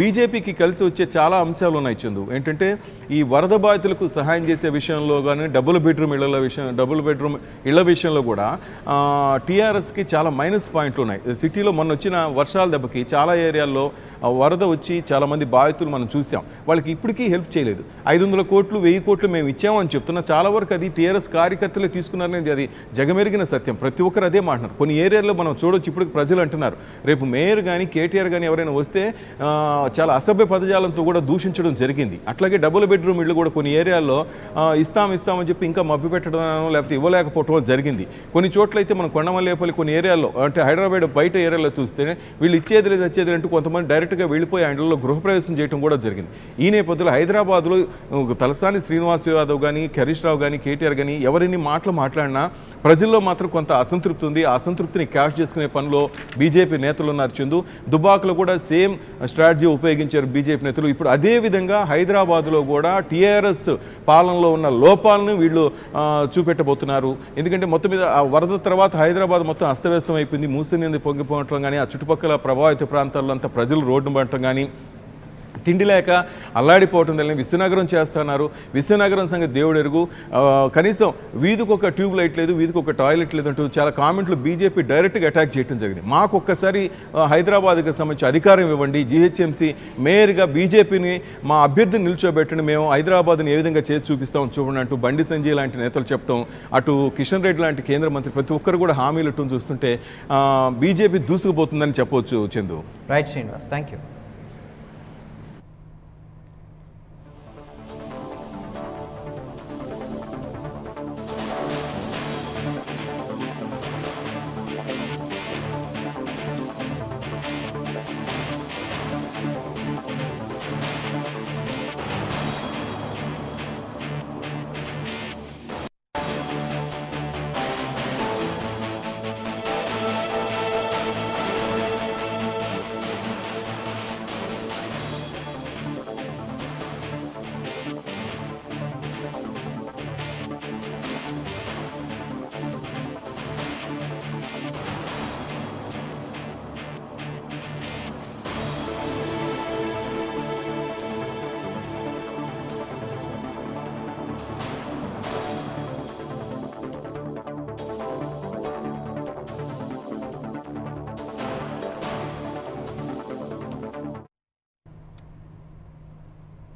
బీజేపీకి కలిసి వచ్చే చాలా అంశాలు ఉన్నాయి. చందు, ఏంటంటే ఈ వరద బాధితులకు సహాయం చేసే విషయంలో కానీ డబుల్ బెడ్రూమ్ ఇళ్ల విషయంలో కూడా టీఆర్ఎస్కి చాలా మైనస్ పాయింట్లు ఉన్నాయి. సిటీలో మొన్న వచ్చిన వర్షాల దెబ్బకి చాలా ఏరియాల్లో వరద వచ్చి చాలామంది బాధితులు మనం చూసాం. వాళ్ళకి ఇప్పటికీ హెల్ప్ చేయలేదు. 500 కోట్లు 1000 కోట్లు మేము ఇచ్చామని చెప్తున్నా. చాలా వరకు అది టీఆర్ఎస్ కార్యకర్తలే తీసుకున్నారనేది అది జగమెరిగిన సత్యం. ప్రతి ఒక్కరు అదే మాట్లాడారు. కొన్ని ఏరియాల్లో మనం చూడొచ్చు, ఇప్పుడు ప్రజలు అంటున్నారు రేపు మేయర్ కానీ కేటీఆర్ కానీ ఎవరైనా వస్తే చాలా అసభ్య పదజాలంతో కూడా దూషించడం జరిగింది. అట్లాగే డబుల్ బెడ్రూమ్ ఇళ్ళు కూడా కొన్ని ఏరియాల్లో ఇస్తామని చెప్పి ఇంకా మభ్య పెట్టడం లేకపోతే ఇవ్వలేకపోవడం జరిగింది. కొన్ని చోట్ల అయితే మనం కొండమల్లేపల్లి కొన్ని ఏరియాల్లో అంటే హైదరాబాద్ బయట ఏరియాలో చూస్తే వీళ్ళు ఇచ్చేది లేదు వచ్చేది అంటూ కొంతమంది డైరెక్ట్గా వెళ్ళిపోయి ఆయనలో గృహప్రవేశం చేయడం కూడా జరిగింది. ఈ నేపథ్యంలో హైదరాబాద్లో తలసాని శ్రీనివాస్ యాదవ్ కానీ, హరీష్ రావు కానీ, కేటీఆర్ కానీ ఎవరిని మాట్లాడినా ప్రజల్లో మాత్రం కొంత అసంతృప్తి ఉంది. ఆ అసంతృప్తిని క్యాష్ చేసుకునే పనిలో బీజేపీ నేతలు ఉన్నారు. చందు, దుబాకలో కూడా సేమ్ స్ట్రాటజీ ఉపయోగించారు బీజేపీ నేతలు. ఇప్పుడు అదేవిధంగా హైదరాబాద్లో కూడా టీఆర్ఎస్ పాలనలో ఉన్న లోపాలను వీళ్ళు చూపెట్టబోతున్నారు. ఎందుకంటే మొత్తం మీద ఆ వరద తర్వాత హైదరాబాద్ మొత్తం అస్తవ్యస్తం అయిపోయింది. మూసినది పొంగిపోవటం కానీ, ఆ చుట్టుపక్కల ప్రభావిత ప్రాంతాల్లో అంతా ప్రజలు రోడ్డు పడటం కానీ, తిండి లేక అల్లాడిపోవటం వల్ల విశ్వనగరం చేస్తున్నారు. విశ్వనగరం సంగతి దేవుడు ఎరుగు. కనీసం వీధికి ఒక ట్యూబ్ లైట్ లేదు, వీధికి ఒక టాయిలెట్ లేదు అంటూ చాలా కామెంట్లు బీజేపీ డైరెక్ట్గా అటాక్ చేయడం జరిగింది. మాకు ఒక్కసారి హైదరాబాద్కి సంబంధించి అధికారం ఇవ్వండి, జీహెచ్ఎంసీ మేయర్గా బీజేపీని మా అభ్యర్థిని నిల్చోబెట్టండి, మేము హైదరాబాద్ని ఏ విధంగా చేసి చూపిస్తాం చూడండి అంటూ బండి సంజయ్ లాంటి నేతలు చెప్పడం, అటు కిషన్ రెడ్డి లాంటి కేంద్ర మంత్రి ప్రతి ఒక్కరు కూడా హామీలు ఇట్టడం చూస్తుంటే బీజేపీ దూసుకుపోతుందని చెప్పవచ్చు. Chandu, right Srinivas, thank you.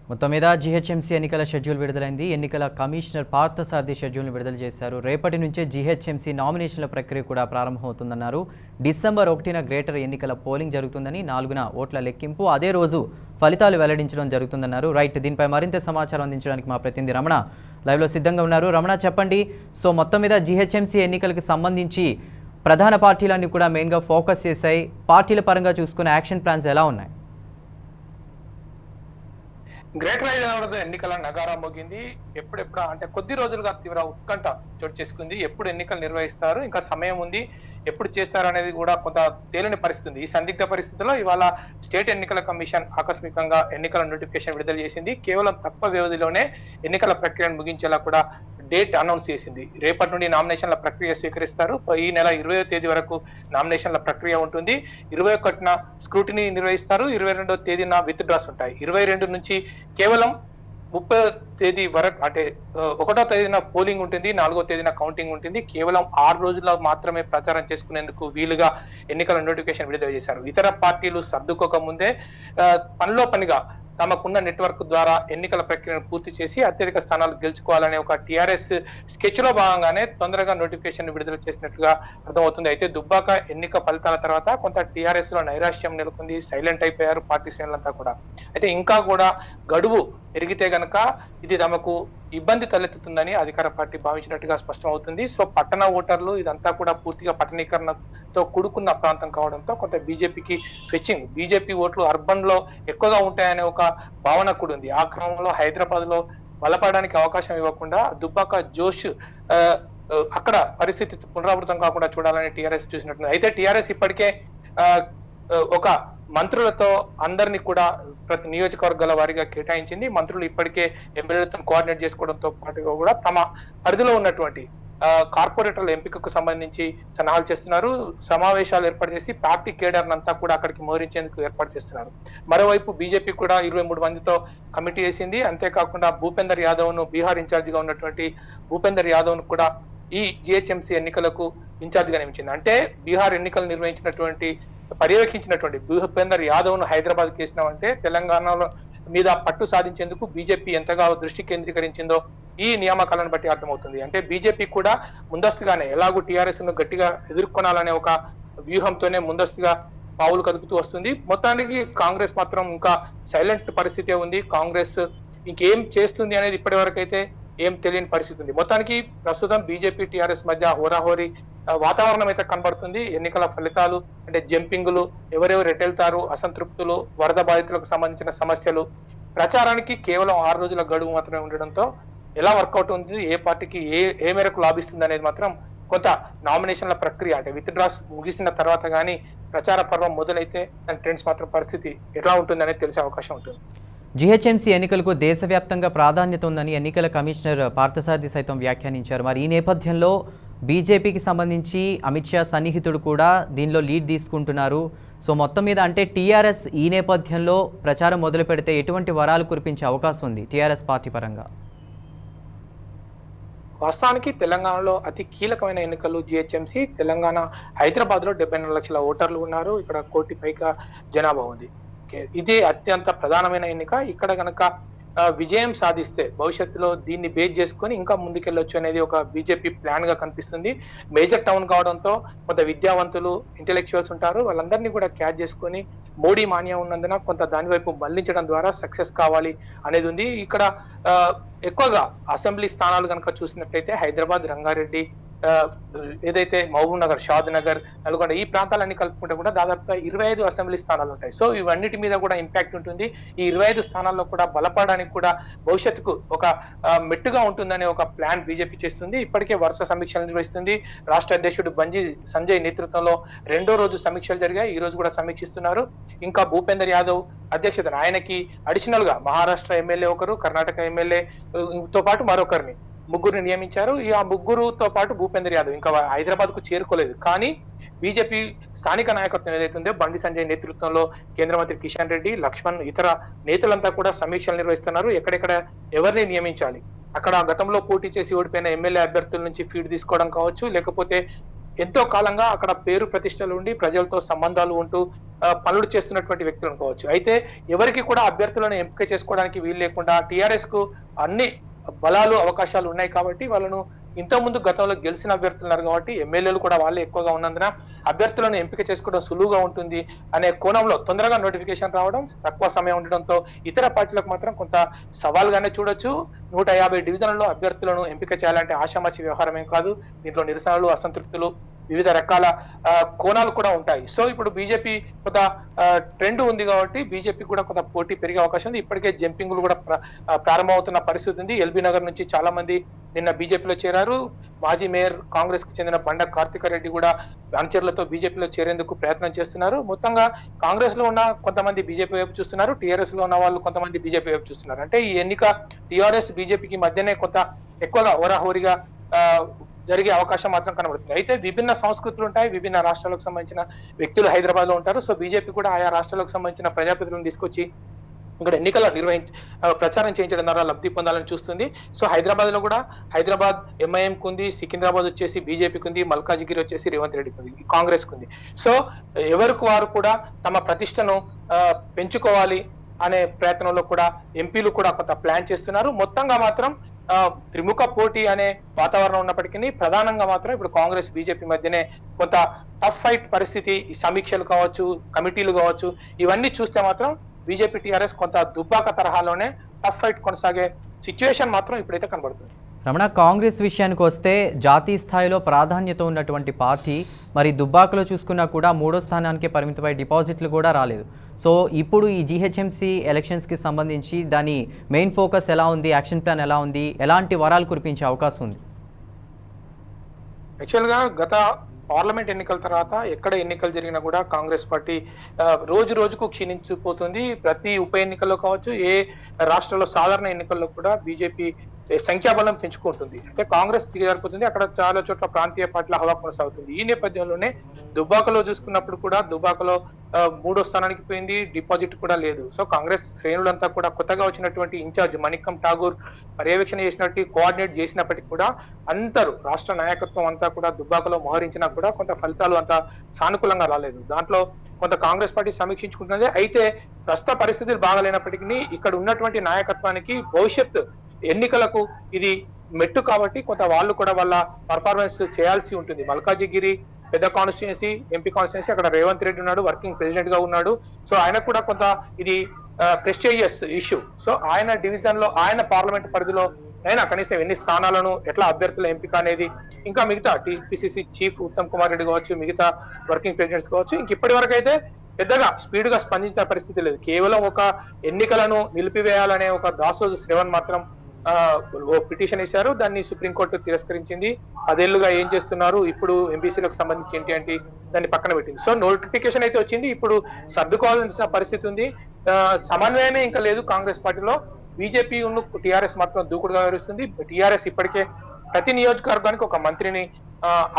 మొత్తం మీద జీహెచ్ఎంసీ ఎన్నికల షెడ్యూల్ విడుదలైంది. ఎన్నికల కమిషనర్ పార్థసారథి షెడ్యూల్ను విడుదల చేశారు. రేపటి నుంచే జీహెచ్ఎంసీ నామినేషన్ల ప్రక్రియ కూడా ప్రారంభమవుతుందన్నారు. డిసెంబర్ 1న గ్రేటర్ ఎన్నికల పోలింగ్ జరుగుతుందని, 4న ఓట్ల లెక్కింపు, అదే రోజు ఫలితాలు వెల్లడించడం జరుగుతుందన్నారు. రైట్, దీనిపై మరింత సమాచారం అందించడానికి మా ప్రతినిధి రమణ లైవ్లో సిద్ధంగా ఉన్నారు. రమణ, చెప్పండి. సో మొత్తం మీద జీహెచ్ఎంసీ ఎన్నికలకు సంబంధించి ప్రధాన పార్టీలన్నీ కూడా మెయిన్గా ఫోకస్ చేశాయి. పార్టీల పరంగా చూసుకునే యాక్షన్ ప్లాన్స్ ఎలా ఉన్నాయి? గ్రేటర్ హైదరాబాద్ ఎన్నికల నగారా మోగింది. ఎప్పుడెప్పుడు అంటే కొద్ది రోజులుగా తీవ్ర ఉత్కంఠ చోటు చేసుకుంది. ఎప్పుడు ఎన్నికలు నిర్వహిస్తారు, ఇంకా సమయం ఉంది, ఎప్పుడు చేస్తారు అనేది కూడా కొంత తేలిని పరిస్థితి. ఈ సందిగ్ధ పరిస్థితుల్లో ఇవాళ స్టేట్ ఎన్నికల కమిషన్ ఆకస్మికంగా ఎన్నికల నోటిఫికేషన్ విడుదల చేసింది. కేవలం తక్కువ వ్యవధిలోనే ఎన్నికల ప్రక్రియను ముగించేలా కూడా డేట్ అనౌన్స్ చేసింది. రేపటి నుండి నామినేషన్ల ప్రక్రియ స్వీకరిస్తారు. ఈ నెల 20వ తేదీ వరకు నామినేషన్ల ప్రక్రియ ఉంటుంది. 21న స్క్రూటినీ నిర్వహిస్తారు. 22వ తేదీన విత్ డ్రాస్ ఉంటాయి. 22 నుంచి కేవలం 30వ తేదీ వరకు అంటే 1వ తేదీన పోలింగ్ ఉంటుంది, 4వ తేదీన కౌంటింగ్ ఉంటుంది. కేవలం 6 రోజుల్లో మాత్రమే ప్రచారం చేసుకునేందుకు వీలుగా ఎన్నికల నోటిఫికేషన్ విడుదల చేశారు. ఇతర పార్టీలు సర్దుకోక ముందే పనిలో పనిగా తమకున్న నెట్వర్క్ ద్వారా ఎన్నికల ప్రక్రియను పూర్తి చేసి అత్యధిక స్థానాలు గెలుచుకోవాలనే ఒక టిఆర్ఎస్ స్కెచ్ లో భాగంగానే తొందరగా నోటిఫికేషన్ విడుదల చేసినట్లుగా అర్థమవుతుంది. అయితే దుబ్బాక ఎన్నిక ఫలితాల తర్వాత కొంత టిఆర్ఎస్ లో నైరాశ్యం నెలకొంది, సైలెంట్ అయిపోయారు పార్టీ శ్రేణులంతా కూడా. అయితే ఇంకా కూడా గడువు పెరిగితే గనక ఇది తమకు ఇబ్బంది తలెత్తుతుందని అధికార పార్టీ భావించినట్టుగా స్పష్టం అవుతుంది. సో పట్టణ ఓటర్లు ఇదంతా కూడా పూర్తిగా పట్టణీకరణతో కూడుకున్న ప్రాంతం కావడంతో కొంత బీజేపీకి ఫెచ్చింగ్, బీజేపీ ఓట్లు అర్బన్ లో ఎక్కువగా ఉంటాయనే ఒక భావన కూడా ఉంది. ఆ క్రమంలో హైదరాబాద్ లో బలపడడానికి అవకాశం ఇవ్వకుండా దుబ్బాక జోష్ అక్కడ పరిస్థితి పునరావృతం కాకుండా చూడాలని టీఆర్ఎస్ చూసినట్టు. అయితే టీఆర్ఎస్ ఇప్పటికే ఒక మంత్రులతో అందరినీ కూడా ప్రతి నియోజకవర్గాల వారీగా కేటాయించింది. మంత్రులు ఇప్పటికే ఎమ్మెల్యేలతో కోఆర్డినేట్ చేసుకోవడంతో పాటుగా కూడా తమ పరిధిలో ఉన్నటువంటి కార్పొరేటర్ల ఎంపికకు సంబంధించి సన్నాహాలు చేస్తున్నారు. సమావేశాలు ఏర్పాటు చేసి పార్టీ కేడర్ అంతా కూడా అక్కడికి మోహరించేందుకు ఏర్పాటు చేస్తున్నారు. మరోవైపు బీజేపీ కూడా 23 మందితో కమిటీ వేసింది. అంతేకాకుండా భూపేందర్ యాదవ్ ను బీహార్ ఇన్ఛార్జ్ గా ఉన్నటువంటి భూపేందర్ యాదవ్ ను కూడా ఈ జిహెచ్ఎంసీ ఎన్నికలకు ఇన్ఛార్జ్ గా నియమించింది. అంటే బీహార్ ఎన్నికలు నిర్వహించినటువంటి పర్యవేక్షించినటువంటి భూపేందర్ యాదవ్ ను హైదరాబాద్ కేసినామంటే తెలంగాణలో మీద పట్టు సాధించేందుకు బీజేపీ ఎంతగా దృష్టి కేంద్రీకరించిందో ఈ నియామకాలను బట్టి అర్థమవుతుంది. అంటే బీజేపీ కూడా ముందస్తుగానే ఎలాగూ టీఆర్ఎస్ ను గట్టిగా ఎదుర్కొనాలనే ఒక వ్యూహంతోనే ముందస్తుగా పావులు కదుపుతూ వస్తుంది. మొత్తానికి కాంగ్రెస్ మాత్రం ఇంకా సైలెంట్ పరిస్థితే ఉంది. కాంగ్రెస్ ఇంకేం చేస్తుంది అనేది ఇప్పటి వరకు అయితే ఏం తెలియని పరిస్థితి ఉంది. మొత్తానికి ప్రస్తుతం బీజేపీ టీఆర్ఎస్ మధ్య హోరాహోరీ వాతావరణం అయితే కనబడుతుంది. ఎన్నికల ఫలితాలు అంటే జంపింగ్లు, ఎవరెవరు ఎటెళ్తారు, అసంతృప్తులు, వరద బాధితులకు సంబంధించిన సమస్యలు, ప్రచారానికి కేవలం 6 రోజుల గడువు మాత్రమే ఉండడంతో ఎలా వర్కౌట్ ఉంది, ఏ పార్టీకి ఏ మేరకు లాభిస్తుంది అనేది మాత్రం కొంత నామినేషన్ల ప్రక్రియ అంటే విత్ డ్రాస్ ముగిసిన తర్వాత కానీ ప్రచార పర్వం మొదలైతే దాని ట్రెండ్స్ మాత్రం పరిస్థితి ఎలా ఉంటుంది అనేది తెలిసే అవకాశం ఉంటుంది. జీహెచ్ఎంసీ ఎన్నికలకు దేశవ్యాప్తంగా ప్రాధాన్యత ఉందని ఎన్నికల కమిషనర్ పార్థసారథి సైతం వ్యాఖ్యానించారు. మరి ఈ నేపథ్యంలో బీజేపీకి సంబంధించి అమిత్ షా సన్నిహితుడు కూడా దీనిలో లీడ్ తీసుకుంటున్నారు. సో మొత్తం మీద అంటే టీఆర్ఎస్ ఈ నేపథ్యంలో ప్రచారం మొదలు పెడితే ఎటువంటి వరాలు కురిపించే అవకాశం ఉంది టీఆర్ఎస్ పార్టీ పరంగా? వాస్తవానికి తెలంగాణలో అతి కీలకమైన ఎన్నికలు జిహెచ్ఎంసీ. తెలంగాణ హైదరాబాద్ లో 74 లక్షల ఓటర్లు ఉన్నారు. ఇక్కడ 1 కోటి పైగా జనాభా ఉంది. ఇదే అత్యంత ప్రధానమైన ఎన్నిక. ఇక్కడ గనక విజయం సాధిస్తే భవిష్యత్తులో దీన్ని బేస్ చేసుకొని ఇంకా ముందుకెళ్ళొచ్చు అనేది ఒక బీజేపీ ప్లాన్ గా కనిపిస్తుంది. మేజర్ టౌన్ కావడంతో కొంత విద్యావంతులు, ఇంటెలెక్చువల్స్ ఉంటారు. వాళ్ళందరినీ కూడా క్యాచ్ చేసుకొని మోడీ మాన్యం ఉన్నందున కొంత దాని వైపు మళ్లించడం ద్వారా సక్సెస్ కావాలి అనేది ఉంది. ఇక్కడ ఎక్కువగా అసెంబ్లీ స్థానాలు కనుక చూసినట్లయితే హైదరాబాద్, రంగారెడ్డి, ఏదైతే మహబూబ్ నగర్, షాద్ నగర్, నల్గొండ ఈ ప్రాంతాలన్నీ కలుపుకుంటే కూడా దాదాపుగా 25 అసెంబ్లీ స్థానాలు ఉంటాయి. సో ఇవన్నిటి మీద కూడా ఇంపాక్ట్ ఉంటుంది. ఈ 25 స్థానాల్లో కూడా బలపడడానికి కూడా భవిష్యత్తుకు ఒక మెట్టుగా ఉంటుందనే ఒక ప్లాన్ బీజేపీ చేస్తుంది. ఇప్పటికే వరుస సమీక్షలు నిర్వహిస్తుంది. రాష్ట్ర అధ్యక్షుడు బంజీ సంజయ్ నేతృత్వంలో 2వ రోజు సమీక్షలు జరిగాయి. ఈ రోజు కూడా సమీక్షిస్తున్నారు. ఇంకా భూపేందర్ యాదవ్ అధ్యక్షతన ఆయనకి అడిషనల్ గా మహారాష్ట్ర ఎమ్మెల్యే ఒకరు, కర్ణాటక ఎమ్మెల్యే తో పాటు మరొకరిని ముగ్గురిని నియమించారు. ఆ ముగ్గురుతో పాటు భూపేందర్ యాదవ్ ఇంకా హైదరాబాద్ కు చేరుకోలేదు. కానీ బీజేపీ స్థానిక నాయకత్వం ఏదైతుందో బండి సంజయ్ నేతృత్వంలో కేంద్ర మంత్రి కిషన్ రెడ్డి, లక్ష్మణ్, ఇతర నేతలంతా కూడా సమీక్షలు నిర్వహిస్తున్నారు. ఎక్కడెక్కడ ఎవరిని నియమించాలి, అక్కడ గతంలో పోటీ చేసి ఓడిపోయిన ఎమ్మెల్యే అభ్యర్థుల నుంచి ఫీడ్ తీసుకోవడం కావచ్చు, లేకపోతే ఎంతో కాలంగా అక్కడ పేరు ప్రతిష్టలు ఉండి ప్రజలతో సంబంధాలు ఉంటూ పనులు చేస్తున్నటువంటి వ్యక్తులు అనుకోవచ్చు. అయితే ఎవరికి కూడా అభ్యర్థులను ఎంపిక చేసుకోవడానికి వీలు లేకుండా టీఆర్ఎస్ కు అన్ని బలాలు అవకాశాలు ఉన్నాయి కాబట్టి వాళ్ళను ఇంతకుముందు గతంలో గెలిచిన అభ్యర్థులున్నారు కాబట్టి ఎమ్మెల్యేలు కూడా వాళ్ళే ఎక్కువగా ఉన్నందున అభ్యర్థులను ఎంపిక చేసుకోవడం సులువుగా ఉంటుంది అనే కోణంలో తొందరగా నోటిఫికేషన్ రావడం, తక్కువ సమయం ఉండడంతో ఇతర పార్టీలకు మాత్రం కొంత సవాల్గానే చూడొచ్చు. 150 డివిజన్లలో అభ్యర్థులను ఎంపిక చేయాలంటే ఆషామాషి వ్యవహారం ఏం కాదు. దీంట్లో నిరసనలు, అసంతృప్తులు, వివిధ రకాల కోణాలు కూడా ఉంటాయి. సో ఇప్పుడు బీజేపీ కొంత ట్రెండ్ ఉంది కాబట్టి బీజేపీ కూడా కొంత పోటీ పెరిగే అవకాశం ఉంది. ఇప్పటికే జంపింగ్లు కూడా ప్రారంభమవుతున్న పరిస్థితి ఉంది. ఎల్బీ నగర్ నుంచి చాలా మంది నిన్న బీజేపీలో చేరారు. మాజీ మేయర్ కాంగ్రెస్ కు చెందిన బండ కార్తికారెడ్డి కూడా అనుచరులతో బీజేపీలో చేరేందుకు ప్రయత్నం చేస్తున్నారు. మొత్తంగా కాంగ్రెస్ లో ఉన్న కొంతమంది బీజేపీ వైపు చూస్తున్నారు, టీఆర్ఎస్ లో ఉన్న వాళ్ళు కొంతమంది బీజేపీ వైపు చూస్తున్నారు. అంటే ఈ ఎన్నిక టీఆర్ఎస్ బీజేపీకి మధ్యనే కొంత ఎక్కువగా హోరాహోరీగా జరిగే అవకాశం మాత్రం కనబడుతుంది. అయితే విభిన్న సంస్కృతులు ఉంటాయి, విభిన్న రాష్ట్రాలకు సంబంధించిన వ్యక్తులు హైదరాబాద్ లో ఉంటారు. సో బీజేపీ కూడా ఆయా రాష్ట్రాలకు సంబంధించిన ప్రజాప్రతినిధులను తీసుకొచ్చి ఇక్కడ ఎన్నికల ప్రచారం చేయించడం ద్వారా లబ్ధి పొందాలని చూస్తుంది. సో హైదరాబాద్ లో కూడా హైదరాబాద్ ఎంఐఎం కుంది, సికింద్రాబాద్ వచ్చేసి బీజేపీకి ఉంది, మల్కాజిగిరి వచ్చేసి రేవంత్ రెడ్డికి ఉంది, కాంగ్రెస్ కుంది. సో ఎవరికి వారు కూడా తమ ప్రతిష్టను పెంచుకోవాలి అనే ప్రయత్నంలో కూడా ఎంపీలు కూడా కొంత ప్లాన్ చేస్తున్నారు. మొత్తంగా మాత్రం త్రిముఖ పోటీ అనే వాతావరణం ఉన్నప్పటికీ ప్రధానంగా మాత్రం ఇప్పుడు కాంగ్రెస్ బీజేపీ మధ్యనే కొంత టఫ్ ఫైట్ పరిస్థితి, సమీక్షలు కావచ్చు, కమిటీలు కావచ్చు, ఇవన్నీ చూస్తే మాత్రం బీజేపీ టీఆర్ఎస్ కొంత దుబ్బాక తరహాలోనే టఫ్ ఫైట్ కొనసాగే సిచ్యువేషన్ మాత్రం ఇప్పుడైతే కనబడుతుంది. రమణ, కాంగ్రెస్ విషయానికి వస్తే జాతీయ స్థాయిలో ప్రాధాన్యత ఉన్నటువంటి పార్టీ, మరి దుబ్బాకలో చూసుకున్నా కూడా 3వ స్థానానికి పరిమితమై డిపాజిట్లు కూడా రాలేదు. సో ఇప్పుడు ఈ జీహెచ్ఎంసీ ఎలక్షన్స్కి సంబంధించి దాని మెయిన్ ఫోకస్ ఎలా ఉంది, యాక్షన్ ప్లాన్ ఎలా ఉంది, ఎలాంటి వరాలు కురిపించే అవకాశం ఉంది? యాక్చువల్గా గత పార్లమెంట్ ఎన్నికల తర్వాత ఎక్కడ ఎన్నికలు జరిగినా కూడా కాంగ్రెస్ పార్టీ రోజు రోజుకు క్షీణించిపోతుంది. ప్రతి ఉప ఎన్నికల్లో కావచ్చు, ఏ రాష్ట్రంలో సాధారణ ఎన్నికల్లో కూడా బీజేపీ సంఖ్యాబలం పెంచుకుంటుంది. అంటే కాంగ్రెస్ దిగజారిపోతుంది, అక్కడ చాలా చోట్ల ప్రాంతీయ పార్టీల హవా కొనసాగుతుంది. ఈ నేపథ్యంలోనే దుబ్బాకలో చూసుకున్నప్పుడు కూడా దుబ్బాకలో 3వ స్థానానికి పోయింది, డిపాజిట్ కూడా లేదు. సో కాంగ్రెస్ శ్రేణులంతా కూడా కొత్తగా వచ్చినటువంటి ఇన్ఛార్జ్ మణికం ఠాగూర్ పర్యవేక్షణ చేసినట్టు, కోఆర్డినేట్ చేసినప్పటికీ కూడా అందరూ రాష్ట్ర నాయకత్వం అంతా కూడా దుబ్బాకలో మోహరించినా కూడా కొంత ఫలితాలు అంత సానుకూలంగా రాలేదు. దాంట్లో కొంత కాంగ్రెస్ పార్టీ సమీక్షించుకుంటున్నది. అయితే ప్రస్తుత పరిస్థితులు బాగాలేనప్పటికీ ఇక్కడ ఉన్నటువంటి నాయకత్వానికి భవిష్యత్ ఎన్నికలకు ఇది మెట్టు కాబట్టి కొంత వాళ్ళు కూడా వాళ్ళ పర్ఫార్మెన్స్ చేయాల్సి ఉంటుంది. మల్కాజిగిరి పెద్ద కాన్స్టిట్యున్సీ, ఎంపీ కాన్స్టిట్యున్సీ, అక్కడ రేవంత్ రెడ్డి ఉన్నాడు, వర్కింగ్ ప్రెసిడెంట్ గా ఉన్నాడు. సో ఆయనకు కూడా కొంత ఇది ప్రెస్టీజియస్ ఇష్యూ. సో ఆయన డివిజన్ లో, ఆయన పార్లమెంట్ పరిధిలో అయినా కనీసం ఎన్ని స్థానాలను, ఎట్లా అభ్యర్థుల ఎంపిక అనేది, ఇంకా మిగతా టీపీసీసీ చీఫ్ ఉత్తమ్ కుమార్ రెడ్డి కావచ్చు, మిగతా వర్కింగ్ ప్రెసిడెంట్స్ కావచ్చు, ఇంక ఇప్పటి వరకు అయితే పెద్దగా స్పీడ్ గా స్పందించిన పరిస్థితి లేదు. కేవలం ఒక ఎన్నికలను నిలిపివేయాలనే ఒక దాసోజు శ్రవణ్ మాత్రం పిటిషన్ ఇచ్చారు, దాన్ని సుప్రీంకోర్టు తిరస్కరించింది. 10 ఏళ్లుగా ఏం చేస్తున్నారు, ఇప్పుడు ఎంబీసీలకు సంబంధించి ఏంటి దాన్ని పక్కన పెట్టింది. సో నోటిఫికేషన్ అయితే వచ్చింది, ఇప్పుడు సర్దుకోవాల్సిన పరిస్థితి ఉంది. సమన్వయమే ఇంకా లేదు కాంగ్రెస్ పార్టీలో. బీజేపీ టీఆర్ఎస్ మాత్రం దూకుడుగా వ్యవహరిస్తుంది. టీఆర్ఎస్ ఇప్పటికే ప్రతి నియోజకవర్గానికి ఒక మంత్రిని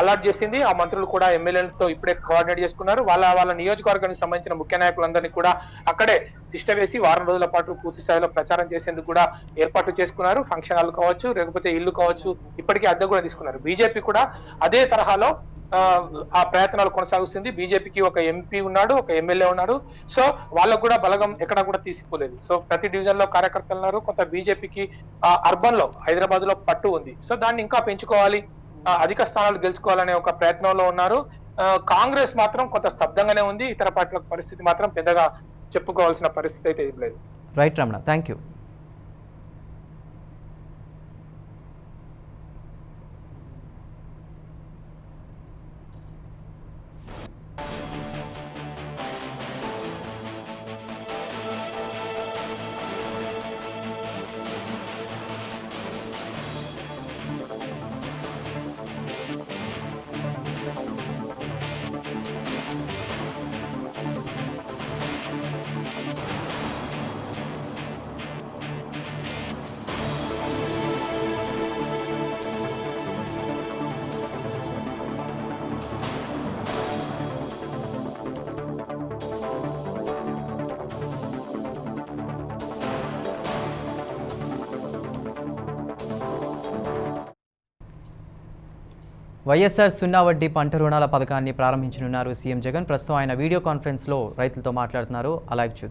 అలాట్ చేసింది. ఆ మంత్రులు కూడా ఎమ్మెల్యేలతో ఇప్పుడే కోఆర్డినేట్ చేసుకున్నారు. వాళ్ళ నియోజకవర్గానికి సంబంధించిన ముఖ్య నాయకులందరినీ కూడా అక్కడే తిష్ట వేసి వారం రోజుల పాటు పూర్తి స్థాయిలో ప్రచారం చేసేందుకు కూడా ఏర్పాట్లు చేసుకున్నారు. ఫంక్షన్ హాల్ కావచ్చు, లేకపోతే ఇల్లు కావచ్చు, ఇప్పటికే అద్దె కూడా తీసుకున్నారు. బీజేపీ కూడా అదే తరహాలో ఆ ప్రయత్నాలు కొనసాగుతుంది. బీజేపీకి ఒక ఎంపీ ఉన్నాడు, ఒక ఎమ్మెల్యే ఉన్నాడు. సో వాళ్ళకు కూడా బలగం ఎక్కడా కూడా తీసిపోలేదు. సో ప్రతి డివిజన్ లో కార్యకర్తలు ఉన్నారు. కొంత బీజేపీకి అర్బన్ లో, హైదరాబాద్ లో పట్టు ఉంది. సో దాన్ని ఇంకా పెంచుకోవాలి, అధిక స్థానాలు గెలుచుకోవాలనే ఒక ప్రయత్నంలో ఉన్నారు. కాంగ్రెస్ మాత్రం కొంత స్తబ్దంగానే ఉంది. ఇతర పార్టీల పరిస్థితి మాత్రం పెద్దగా చెప్పుకోవాల్సిన పరిస్థితి అయితే ఏం లేదు. Right Ramana, thank you. YSR సున్నా వడ్డీ పంట రుణాల పథకాన్ని ప్రారంభించనున్నారు సీఎం జగన్. ప్రస్తుతం ఆయన వీడియో కాన్ఫరెన్స్లో రైతులతో మాట్లాడుతున్నారు. అలాగే చూద్దాం.